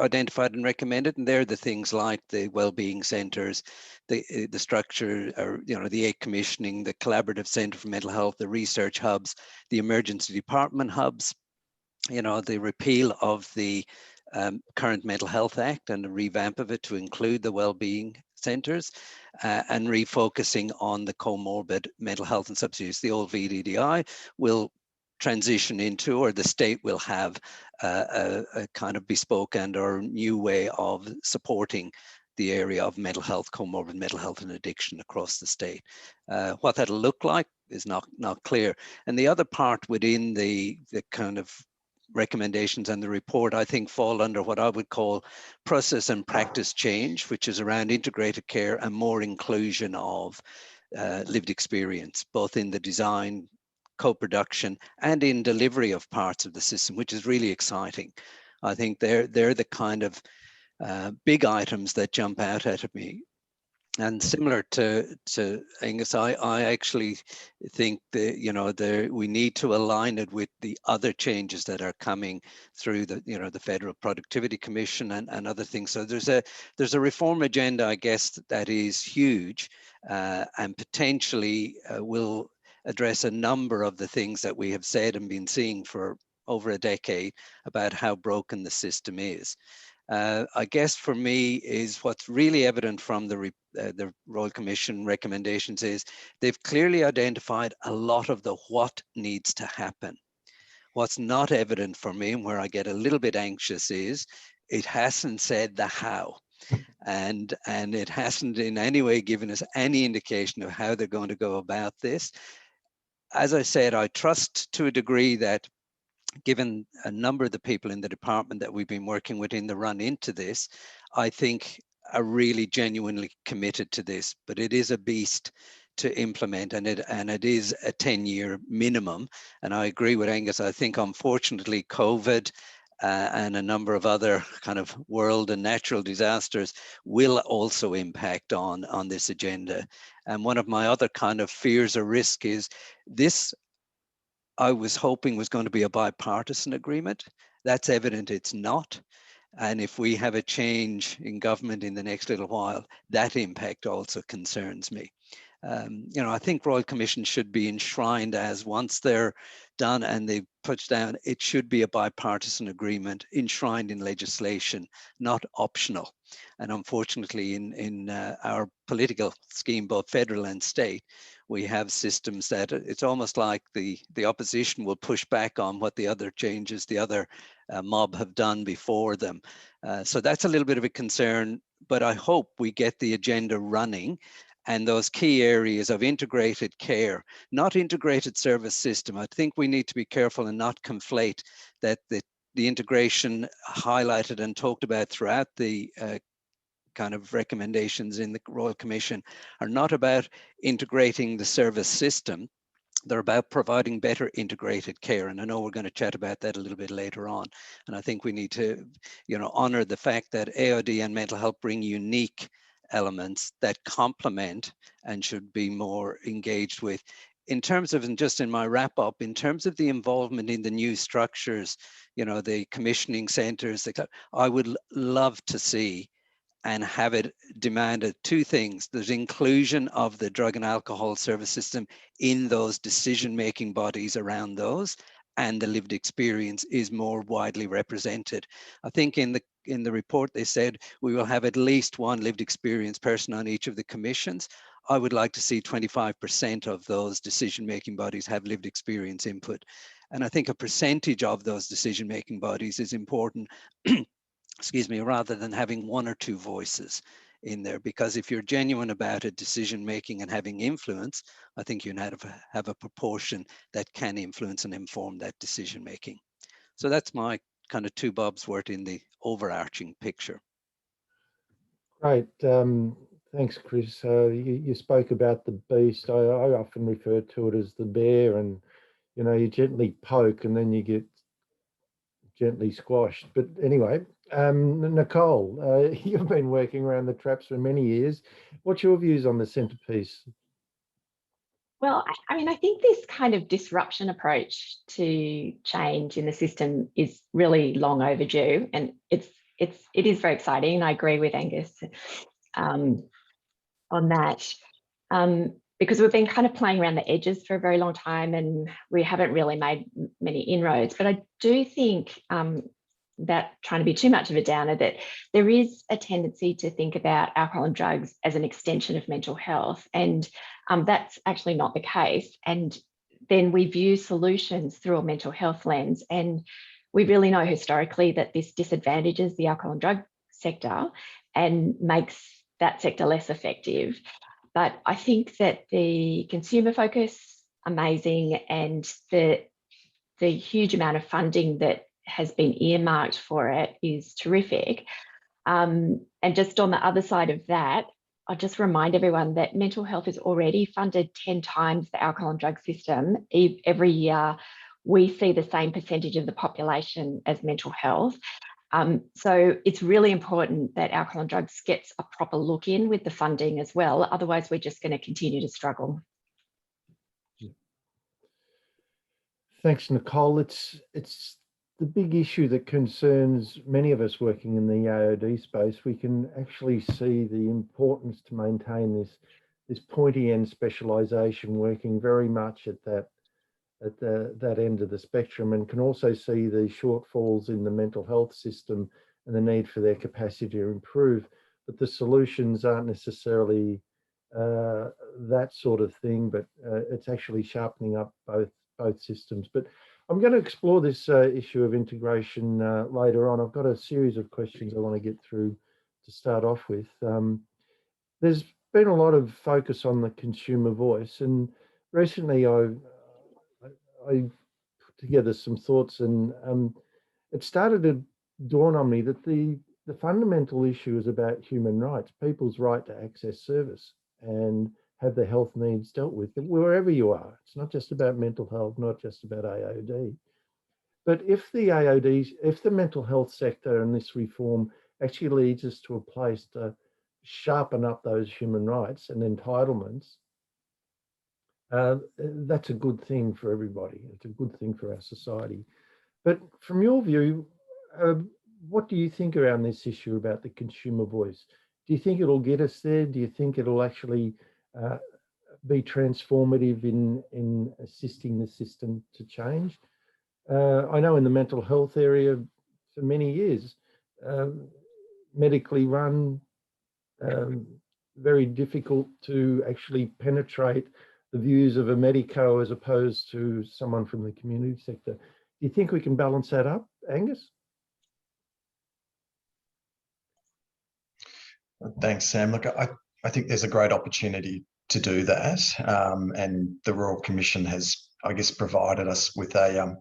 identified and recommended, and they're the things like the wellbeing centres, the structure, or the 8 commissioning, the collaborative centre for mental health, the research hubs, the emergency department hubs, the repeal of the current Mental Health Act and a revamp of it to include the wellbeing centres, and refocusing on the comorbid mental health and substance use. The old VDDI will transition into, or the state will have a kind of bespoke or new way of supporting the area of mental health, comorbid mental health and addiction across the state. What that'll look like is not clear. And the other part within the kind of recommendations and the report, I think, fall under what I would call process and practice change, which is around integrated care and more inclusion of lived experience, both in the design, co-production, and in delivery of parts of the system, which is really exciting. I think they're the kind of big items that jump out at me. And similar to Angus, I actually think that we need to align it with the other changes that are coming through the Federal Productivity Commission and other things. So there's a reform agenda, I guess, that is huge and potentially will address a number of the things that we have said and been seeing for over a decade about how broken the system is. I guess for me is what's really evident from the Royal Commission recommendations is they've clearly identified a lot of the what needs to happen. What's not evident for me, and where I get a little bit anxious, is it hasn't said the how. And it hasn't in any way given us any indication of how they're going to go about this. As I said, I trust to a degree that given a number of the people in the department that we've been working with in the run into this, I think are really genuinely committed to this, but it is a beast to implement, and it is a 10-year minimum. And I agree with Angus. I think unfortunately COVID and a number of other kind of world and natural disasters will also impact on this agenda. And one of my other kind of fears or risk is this, I was hoping was going to be a bipartisan agreement. That's evident it's not. And if we have a change in government in the next little while, that impact also concerns me. I think Royal Commission should be enshrined as, once they're done and they pushed down, it should be a bipartisan agreement enshrined in legislation, not optional. And unfortunately, in our political scheme, both federal and state, we have systems that it's almost like the opposition will push back on what the other changes, the other mob have done before them. So that's a little bit of a concern, but I hope we get the agenda running. And those key areas of integrated care, not integrated service system. I think we need to be careful and not conflate that the integration highlighted and talked about throughout the kind of recommendations in the Royal Commission are not about integrating the service system. They're about providing better integrated care. And I know we're going to chat about that a little bit later on. And I think we need to, honor the fact that AOD and mental health bring unique elements that complement and should be more engaged with. In terms of, and just in my wrap up, in terms of the involvement in the new structures, the commissioning centres, I would love to see and have it demanded two things. There's inclusion of the drug and alcohol service system in those decision-making bodies around those, and the lived experience is more widely represented. I think in the report they said we will have at least one lived experience person on each of the commissions. I would like to see 25% of those decision-making bodies have lived experience input. And I think a percentage of those decision-making bodies is important, excuse me, rather than having one or two voices in there, because if you're genuine about it, decision making and having influence, I think you have a proportion that can influence and inform that decision making. So that's my kind of two bobs worth in the overarching picture. Great. Thanks, Chris. You spoke about the beast. I often refer to it as the bear, and you gently poke and then you get gently squashed. But anyway, Nicole, you've been working around the traps for many years. What's your views on the centrepiece? Well, I think this kind of disruption approach to change in the system is really long overdue, and it is very exciting. And I agree with Angus on that, because we've been kind of playing around the edges for a very long time, and we haven't really made many inroads. But I do think that, trying to be too much of a downer, that there is a tendency to think about alcohol and drugs as an extension of mental health, and that's actually not the case. And then we view solutions through a mental health lens, and we really know historically that this disadvantages the alcohol and drug sector and makes that sector less effective. But I think that the consumer focus, amazing, and the huge amount of funding that has been earmarked for it is terrific. And just on the other side of that, I'll just remind everyone that mental health is already funded 10 times the alcohol and drug system. Every year, we see the same percentage of the population as mental health. So it's really important that alcohol and drugs gets a proper look in with the funding as well. Otherwise, we're just going to continue to struggle. Thanks, Nicole. It's the big issue that concerns many of us working in the AOD space. We can actually see the importance to maintain this pointy end specialisation, working very much at that end of the spectrum, and can also see the shortfalls in the mental health system and the need for their capacity to improve. But the solutions aren't necessarily that sort of thing, but it's actually sharpening up both systems. But I'm going to explore this issue of integration later on. I've got a series of questions I want to get through to start off with. There's been a lot of focus on the consumer voice, and recently I put together some thoughts, and it started to dawn on me that the fundamental issue is about human rights, people's right to access service and have their health needs dealt with wherever you are. It's not just about mental health, not just about AOD. But if the mental health sector and this reform actually leads us to a place to sharpen up those human rights and entitlements, that's a good thing for everybody. It's a good thing for our society. But from your view, what do you think around this issue about the consumer voice? Do you think it'll get us there? Do you think it'll actually be transformative in assisting the system to change? I know in the mental health area for many years, medically run, very difficult to actually penetrate the views of a medico as opposed to someone from the community sector. Do you think we can balance that up, Angus? Thanks, Sam. Look, I think there's a great opportunity to do that, and the Royal Commission has, I guess, provided us with a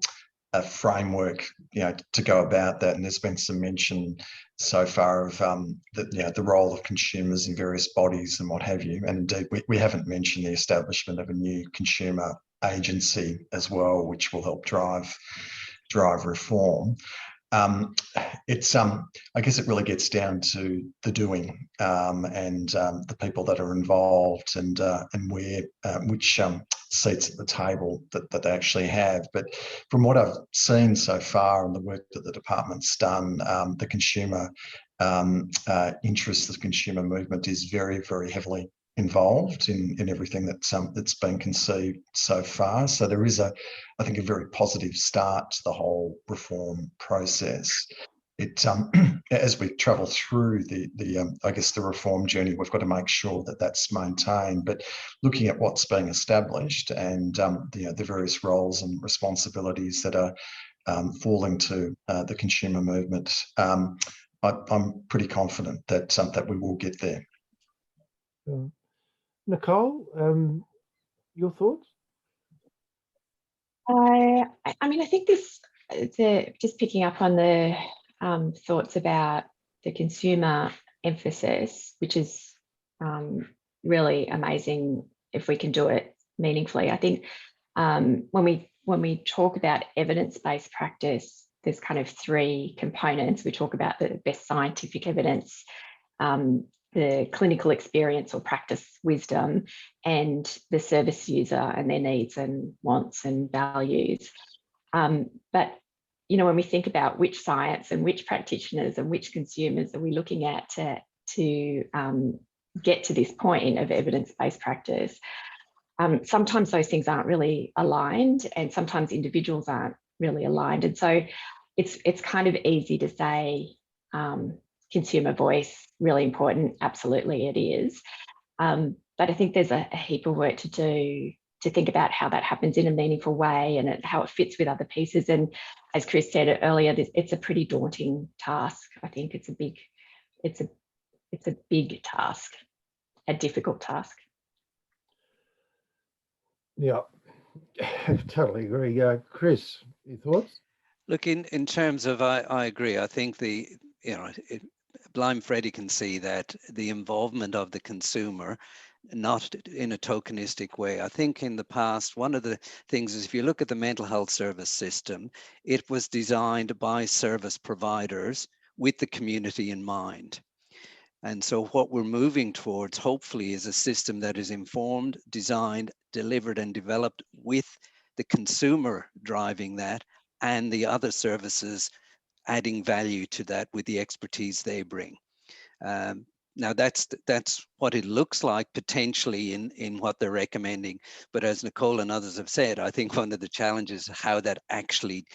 framework, to go about that. And there's been some mention so far of the role of consumers in various bodies and what have you. And indeed, we haven't mentioned the establishment of a new consumer agency as well, which will help drive reform. I guess it really gets down to the doing, and the people that are involved, and where which seats at the table that they actually have. But from what I've seen so far and the work that the department's done, the consumer interest, the consumer movement is very, very heavily involved in everything that's been conceived so far. So there is I think a very positive start to the whole reform process. As we travel through I guess the reform journey, we've got to make sure that that's maintained. But looking at what's being established and the various roles and responsibilities that are falling to the consumer movement, I'm pretty confident that we will get there. Nicole, your thoughts? I mean, I think just picking up on the thoughts about the consumer emphasis, which is really amazing if we can do it meaningfully. I think when we talk about evidence-based practice, there's kind of three components. We talk about the best scientific evidence, the clinical experience or practice wisdom, and the service user and their needs and wants and values. But when we think about which science and which practitioners and which consumers are we looking at to get to this point of evidence-based practice, sometimes those things aren't really aligned, and sometimes individuals aren't really aligned. And so it's kind of easy to say consumer voice, really important. Absolutely, it is. But I think there's a heap of work to do to think about how that happens in a meaningful way and how it fits with other pieces. And as Chris said earlier, it's a pretty daunting task. I think it's a big task, a difficult task. Yeah, I totally agree. Chris, your thoughts? Look, in terms of, I agree. I think Blind Freddy can see that the involvement of the consumer, not in a tokenistic way. I think in the past, one of the things is if you look at the mental health service system, it was designed by service providers with the community in mind. And so what we're moving towards, hopefully, is a system that is informed, designed, delivered, and developed with the consumer driving that and the other services adding value to that with the expertise they bring. Now that's what it looks like potentially in what they're recommending. But as Nicole and others have said, I think one of the challenges is how that actually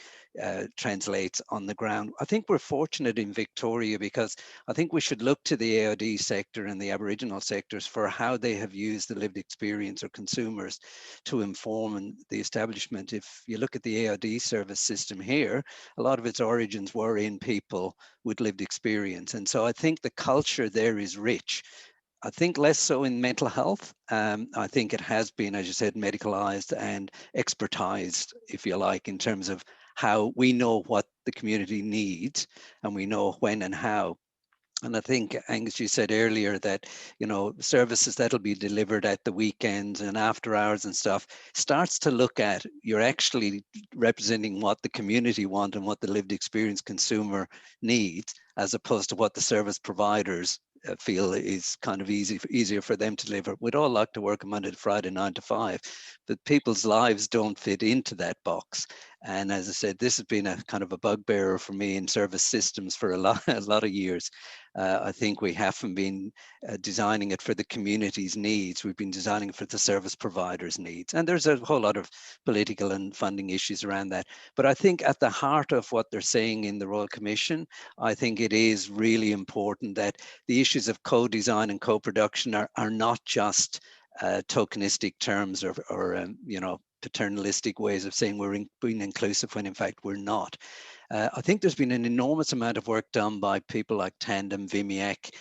translates on the ground. I think we're fortunate in Victoria because I think we should look to the AOD sector and the Aboriginal sectors for how they have used the lived experience or consumers to inform the establishment. If you look at the AOD service system here, a lot of its origins were in people with lived experience. And so I think the culture there is rich. I think less so in mental health. I think it has been, as you said, medicalized and expertized, if you like, in terms of how we know what the community needs and we know when and how. And I think, Angus, you said earlier that, services that'll be delivered at the weekends and after hours and stuff starts to look at, you're actually representing what the community want and what the lived experience consumer needs, as opposed to what the service providers feel is kind of easier for them to deliver. We'd all like to work Monday to Friday, 9 to 5, but people's lives don't fit into that box. And as I said, this has been a kind of a bugbearer for me in service systems for a lot of years. I think we haven't been designing it for the community's needs. We've been designing it for the service providers' needs. And there's a whole lot of political and funding issues around that. But I think at the heart of what they're saying in the Royal Commission, I think it is really important that the issues of co-design and co-production are not just tokenistic terms or paternalistic ways of saying we're being inclusive when in fact we're not. I think there's been an enormous amount of work done by people like Tandem, Vimiac,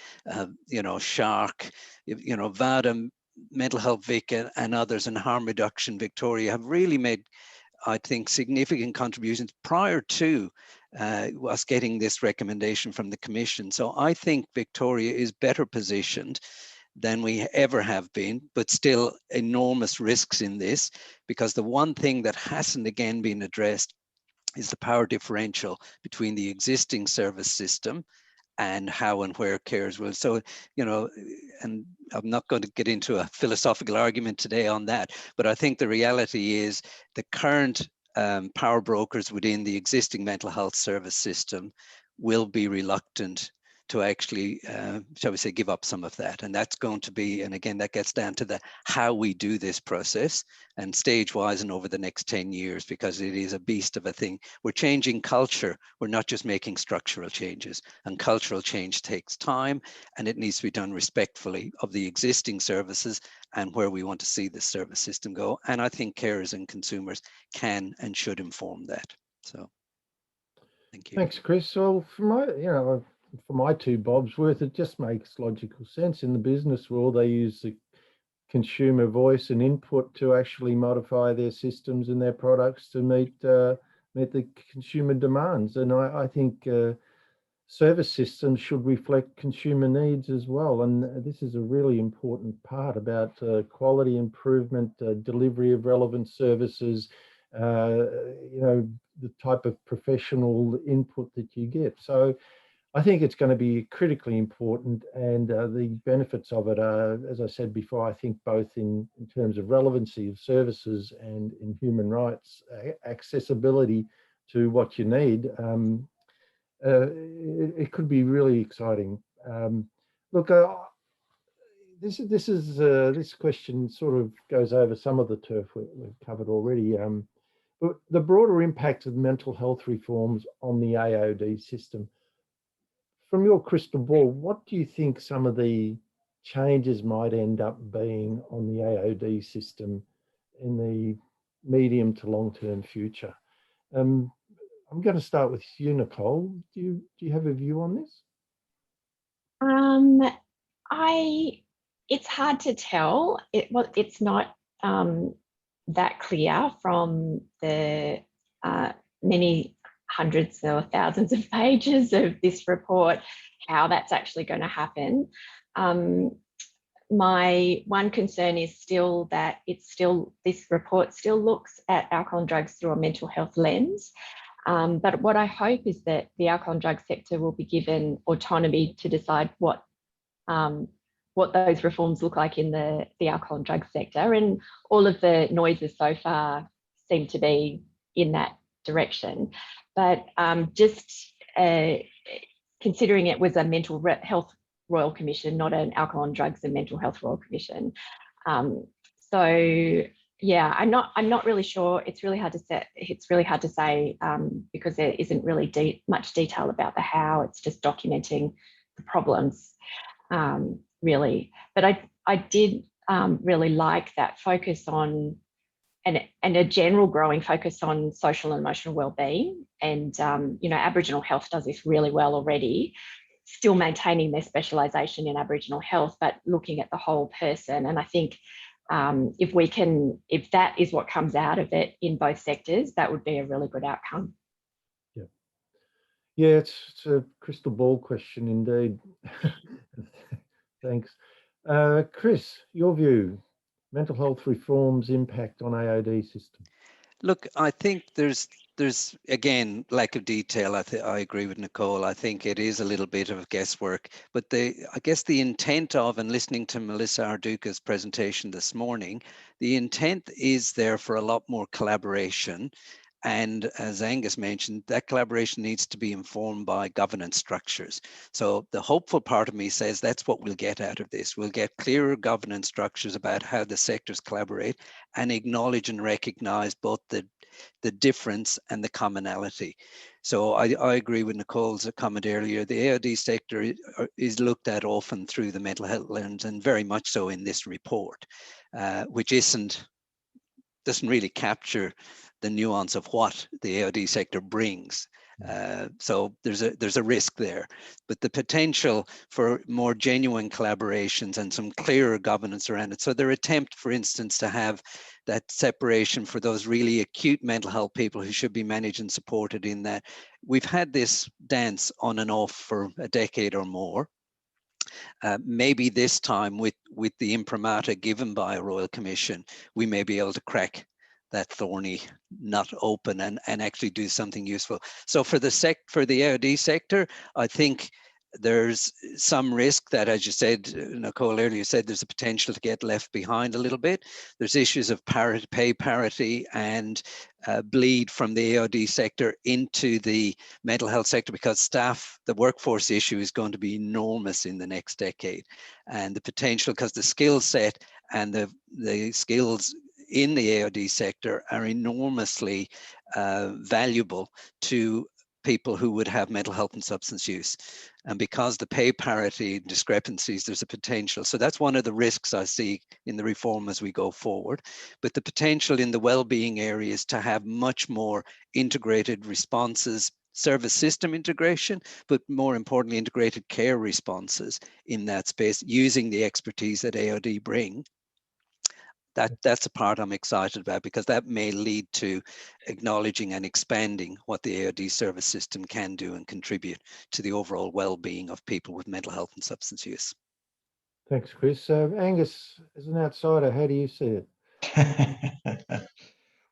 Shark, VAADA, Mental Health Vic and others, and Harm Reduction Victoria have really made, I think, significant contributions prior to us getting this recommendation from the Commission. So I think Victoria is better positioned than we ever have been, but still enormous risks in this, because the one thing that hasn't again been addressed is the power differential between the existing service system and how and where cares will. So, and I'm not going to get into a philosophical argument today on that, but I think the reality is the current power brokers within the existing mental health service system will be reluctant to actually, shall we say, give up some of that. And that's going to be, and again, that gets down to how we do this process and stage-wise and over the next 10 years, because it is a beast of a thing. We're changing culture. We're not just making structural changes, and cultural change takes time, and it needs to be done respectfully of the existing services and where we want to see the service system go. And I think carers and consumers can and should inform that. So, thank you. Thanks, Chris. Well, for my 2 bobs worth, it just makes logical sense. In the business world, they use the consumer voice and input to actually modify their systems and their products to meet the consumer demands. And I think service systems should reflect consumer needs as well. And this is a really important part about quality improvement, delivery of relevant services, the type of professional input that you get. So I think it's going to be critically important, and the benefits of it are, as I said before, I think both in terms of relevancy of services and in human rights, accessibility to what you need. It could be really exciting. Look, this question sort of goes over some of the turf we've covered already. But the broader impact of mental health reforms on the AOD system. From your crystal ball, what do you think some of the changes might end up being on the AOD system in the medium to long-term future? I'm going to start with you, Nicole. Do you have a view on this? It's hard to tell. It's not that clear from the many hundreds or thousands of pages of this report, how that's actually going to happen. My one concern is still that this report still looks at alcohol and drugs through a mental health lens. But what I hope is that the alcohol and drug sector will be given autonomy to decide what those reforms look like in the alcohol and drug sector. And all of the noises so far seem to be in that direction. But just considering it was a mental health Royal Commission, not an alcohol and drugs and mental health Royal Commission. So yeah, I'm not really sure. It's really hard to say because there isn't really much detail about the how. It's just documenting the problems, really. But I did really like that focus on and a general growing focus on social and emotional well-being. And you know, Aboriginal Health does this really well already, still maintaining their specialisation in Aboriginal health, but looking at the whole person. And I think if that is what comes out of it in both sectors, that would be a really good outcome. Yeah, it's a crystal ball question indeed. Thanks. Chris, your view, mental health reforms impact on AOD system? Look, I think there's again lack of detail. I agree with Nicole. I think it is a little bit of guesswork, but I guess the intent of, and listening to Melissa Arduca's presentation this morning, the intent is there for a lot more collaboration. And as Angus mentioned, that collaboration needs to be informed by governance structures. So the hopeful part of me says that's what we'll get out of this. We'll get clearer governance structures about how the sectors collaborate and acknowledge and recognize both the difference and the commonality. So I agree with Nicole's comment earlier. The AOD sector is looked at often through the mental health lens, and very much so in this report, which doesn't really capture the nuance of what the AOD sector brings. So there's a risk there, but the potential for more genuine collaborations and some clearer governance around it. So their attempt, for instance, to have that separation for those really acute mental health people who should be managed and supported in that. We've had this dance on and off for a decade or more. Maybe this time with the imprimatur given by a Royal Commission, we may be able to crack that thorny nut open and actually do something useful. So for the AOD sector, I think there's some risk that, as you said, Nicole earlier said, there's a potential to get left behind a little bit. There's issues of pay parity and bleed from the AOD sector into the mental health sector, because the workforce issue is going to be enormous in the next decade. And the potential, because the skill set and the skills in the AOD sector are enormously valuable to people who would have mental health and substance use. And because the pay parity discrepancies, there's a potential. So that's one of the risks I see in the reform as we go forward. But the potential in the well-being areas to have much more integrated responses, service system integration, but more importantly, integrated care responses in that space, using the expertise that AOD bring. That's a part I'm excited about, because that may lead to acknowledging and expanding what the AOD service system can do and contribute to the overall well-being of people with mental health and substance use. Thanks, Chris. Angus, as an outsider, how do you see it?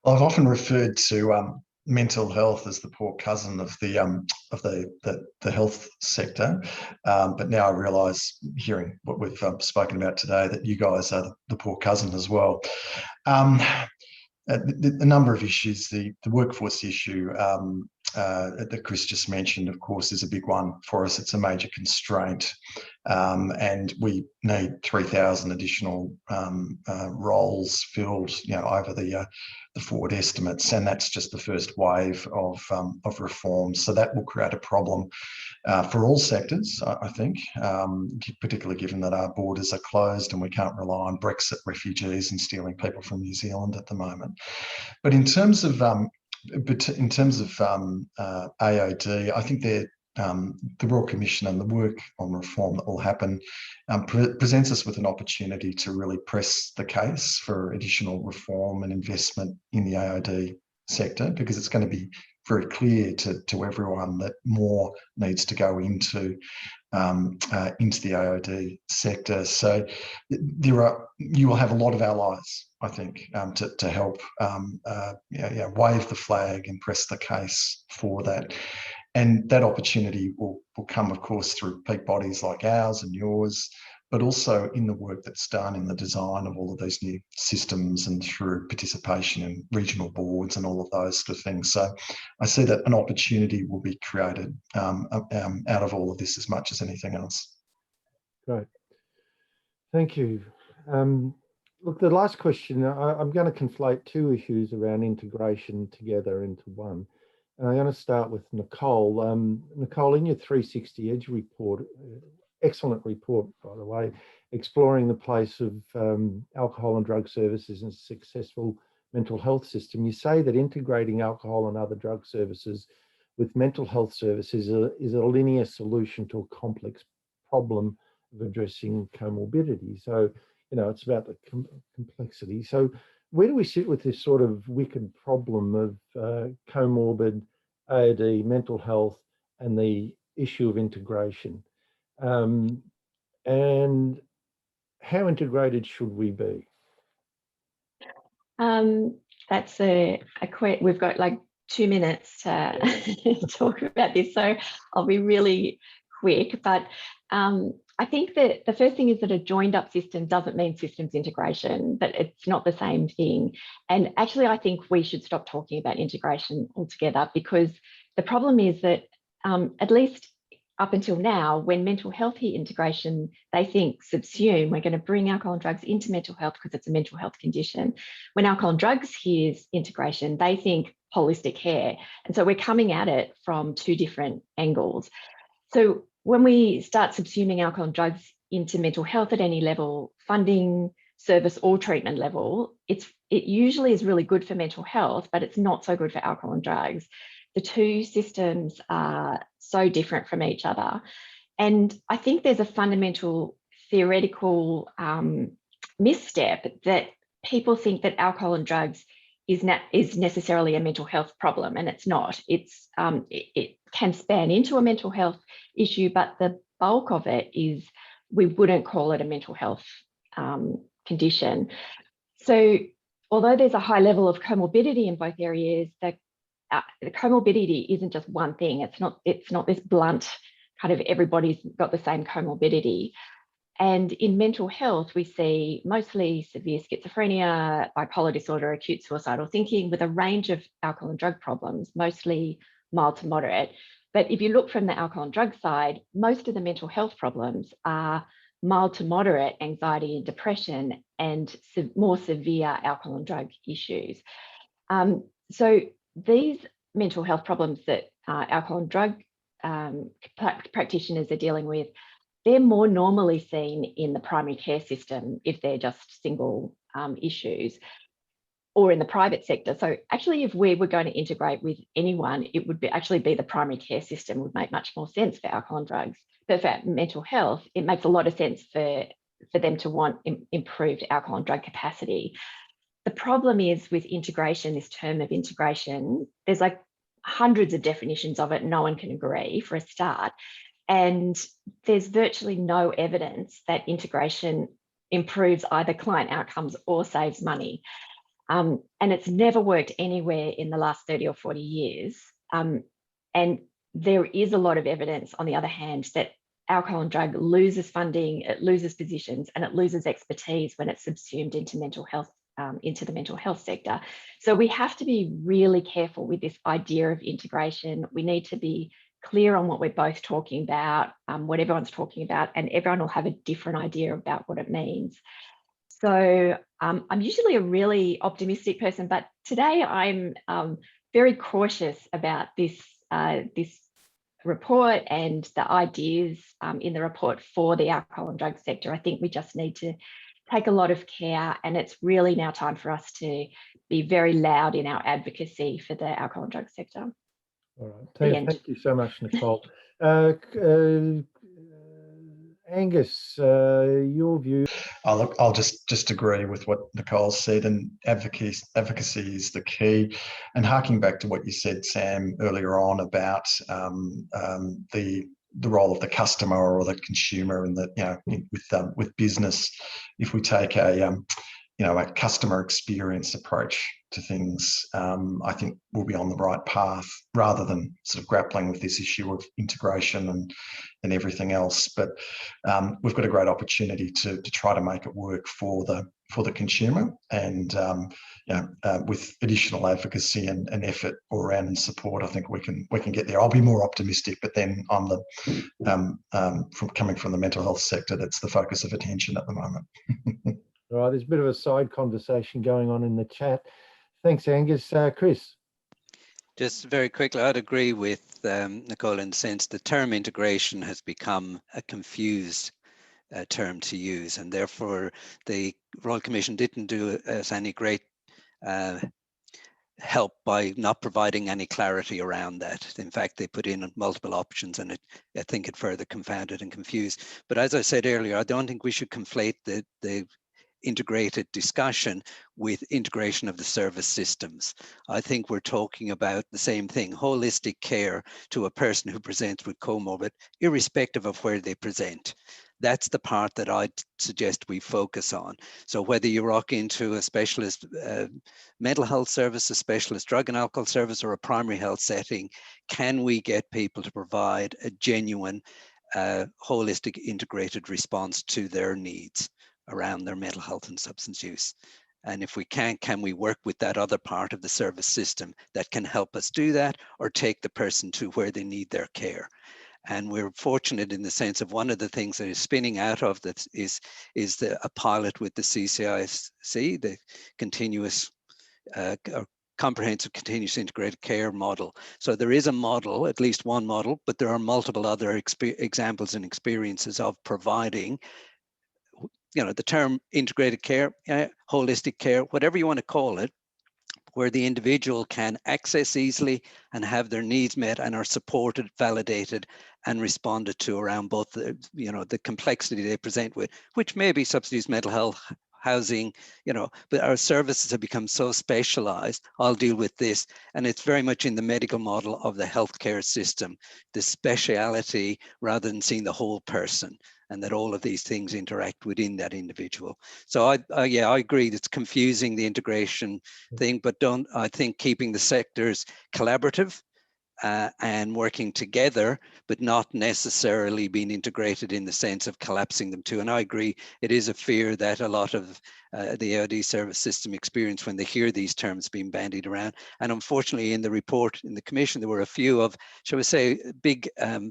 I've often referred to mental health as the poor cousin of the health sector, but now I realise, hearing what we've spoken about today, that you guys are the poor cousin as well. A number of issues, the workforce issue that Chris just mentioned, of course, is a big one for us. It's a major constraint, and we need 3,000 additional roles filled, over the forward estimates, and that's just the first wave of reforms. So that will create a problem for all sectors, I think, particularly given that our borders are closed and we can't rely on Brexit refugees and stealing people from New Zealand at the moment. But in terms of AOD, I think the Royal Commission and the work on reform that will happen presents us with an opportunity to really press the case for additional reform and investment in the AOD sector, because it's going to be very clear to everyone that more needs to go into the AOD sector. So you will have a lot of allies, I think, to help wave the flag and press the case for that. And that opportunity will come, of course, through peak bodies like ours and yours, but also in the work that's done in the design of all of these new systems and through participation in regional boards and all of those sort of things. So I see that an opportunity will be created out of all of this as much as anything else. Great. Thank you. Look, the last question, I'm going to conflate two issues around integration together into one. And I'm going to start with Nicole. Nicole, in your 360 Edge report, excellent report, by the way, exploring the place of alcohol and drug services in a successful mental health system, you say that integrating alcohol and other drug services with mental health services is a linear solution to a complex problem of addressing comorbidity. So, you know, it's about the complexity. So where do we sit with this sort of wicked problem of comorbid AOD, mental health, and the issue of integration? And how integrated should we be? That's a quick, we've got like 2 minutes to talk about this, so I'll be really quick. But I think that the first thing is that a joined up system doesn't mean systems integration, but it's not the same thing. And actually, I think we should stop talking about integration altogether, because the problem is that at least up until now, when mental health hear integration, they think subsume, we're going to bring alcohol and drugs into mental health because it's a mental health condition. When alcohol and drugs hears integration, they think holistic care. And so we're coming at it from two different angles. So when we start subsuming alcohol and drugs into mental health at any level, funding, service or treatment level, it usually is really good for mental health, but it's not so good for alcohol and drugs. The two systems are so different from each other. And I think there's a fundamental theoretical misstep that people think that alcohol and drugs is necessarily a mental health problem, and it's not. It can span into a mental health issue, but the bulk of it is, we wouldn't call it a mental health condition. So although there's a high level of comorbidity in both areas, the comorbidity isn't just one thing. It's not this blunt kind of everybody's got the same comorbidity. And in mental health, we see mostly severe schizophrenia, bipolar disorder, acute suicidal thinking, with a range of alcohol and drug problems, mostly mild to moderate. But if you look from the alcohol and drug side, most of the mental health problems are mild to moderate anxiety and depression and more severe alcohol and drug issues. So these mental health problems that alcohol and drug practitioners are dealing with, they're more normally seen in the primary care system if they're just single issues, or in the private sector. So actually, if we were going to integrate with anyone, it would actually be the primary care system would make much more sense for alcohol and drugs. But for mental health, it makes a lot of sense for them to want improved alcohol and drug capacity. The problem is with integration, this term of integration, there's like hundreds of definitions of it. No one can agree for a start. And there's virtually no evidence that integration improves either client outcomes or saves money. And it's never worked anywhere in the last 30 or 40 years. And there is a lot of evidence, on the other hand, that alcohol and drug loses funding, it loses positions, and it loses expertise when it's subsumed into mental health, into the mental health sector. So we have to be really careful with this idea of integration. We need to be clear on what we're both talking about, what everyone's talking about, and everyone will have a different idea about what it means. So I'm usually a really optimistic person, but today I'm very cautious about this report and the ideas in the report for the alcohol and drug sector. I think we just need to take a lot of care, and it's really now time for us to be very loud in our advocacy for the alcohol and drug sector. All right, thank you so much, Nicole. Angus, your view? I'll just agree with what Nicole said, and advocacy is the key. And harking back to what you said, Sam, earlier on about the role of the customer or the consumer, and that with business, if we take a customer experience approach to things, I think we'll be on the right path rather than sort of grappling with this issue of integration and everything else. But we've got a great opportunity to try to make it work for the consumer, and with additional advocacy and effort all around and support, I think we can get there. I'll be more optimistic, but then I'm coming from the mental health sector, that's the focus of attention at the moment. All right, there's a bit of a side conversation going on in the chat. Thanks, Angus. Chris? Just very quickly, I'd agree with Nicole in the sense the term integration has become a confused term to use, and therefore the Royal Commission didn't do us any great help by not providing any clarity around that. In fact, they put in multiple options, and I think it further confounded and confused. But as I said earlier, I don't think we should conflate the integrated discussion with integration of the service systems. I think we're talking about the same thing, holistic care to a person who presents with comorbid, irrespective of where they present. That's the part that I'd suggest we focus on. So whether you rock into a specialist mental health service, a specialist drug and alcohol service, or a primary health setting, can we get people to provide a genuine, holistic, integrated response to their needs around their mental health and substance use? And if we can't, can we work with that other part of the service system that can help us do that, or take the person to where they need their care? And we're fortunate in the sense of one of the things that is spinning out of that is a pilot with the CCIC, the continuous comprehensive continuous integrated care model. So there is a model, at least one model, but there are multiple other examples and experiences of providing the term integrated care, holistic care, whatever you want to call it, where the individual can access easily and have their needs met and are supported, validated, and responded to around both the complexity they present with, which may be substance use, mental health, housing, but our services have become so specialized. I'll deal with this. And it's very much in the medical model of the healthcare system, the speciality rather than seeing the whole person, and that all of these things interact within that individual. So I agree, it's confusing, the integration thing, but I think keeping the sectors collaborative and working together, but not necessarily being integrated in the sense of collapsing them too. And I agree, it is a fear that a lot of the AOD service system experience when they hear these terms being bandied around. And unfortunately, in the report in the commission, there were a few of, shall we say, big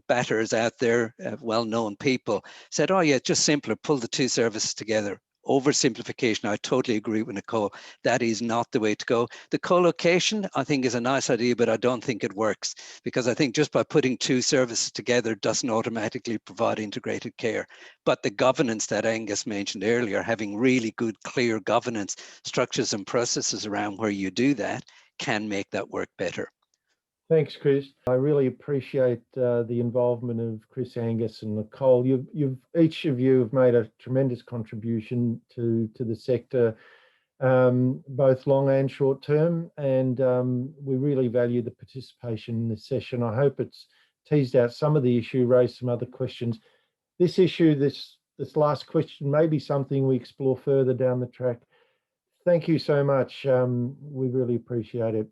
batters out there, well-known people, said, oh yeah, just simpler, pull the two services together. Oversimplification, I totally agree with Nicole. That is not the way to go. The co-location, I think, is a nice idea, but I don't think it works, because I think just by putting two services together doesn't automatically provide integrated care. But the governance that Angus mentioned earlier, having really good, clear governance structures and processes around where you do that, can make that work better. Thanks, Chris. I really appreciate the involvement of Chris, Angus, and Nicole. Each of you have made a tremendous contribution to the sector, both long and short term, and we really value the participation in this session. I hope it's teased out some of the issue, raised some other questions. This issue, this last question, may be something we explore further down the track. Thank you so much. We really appreciate it.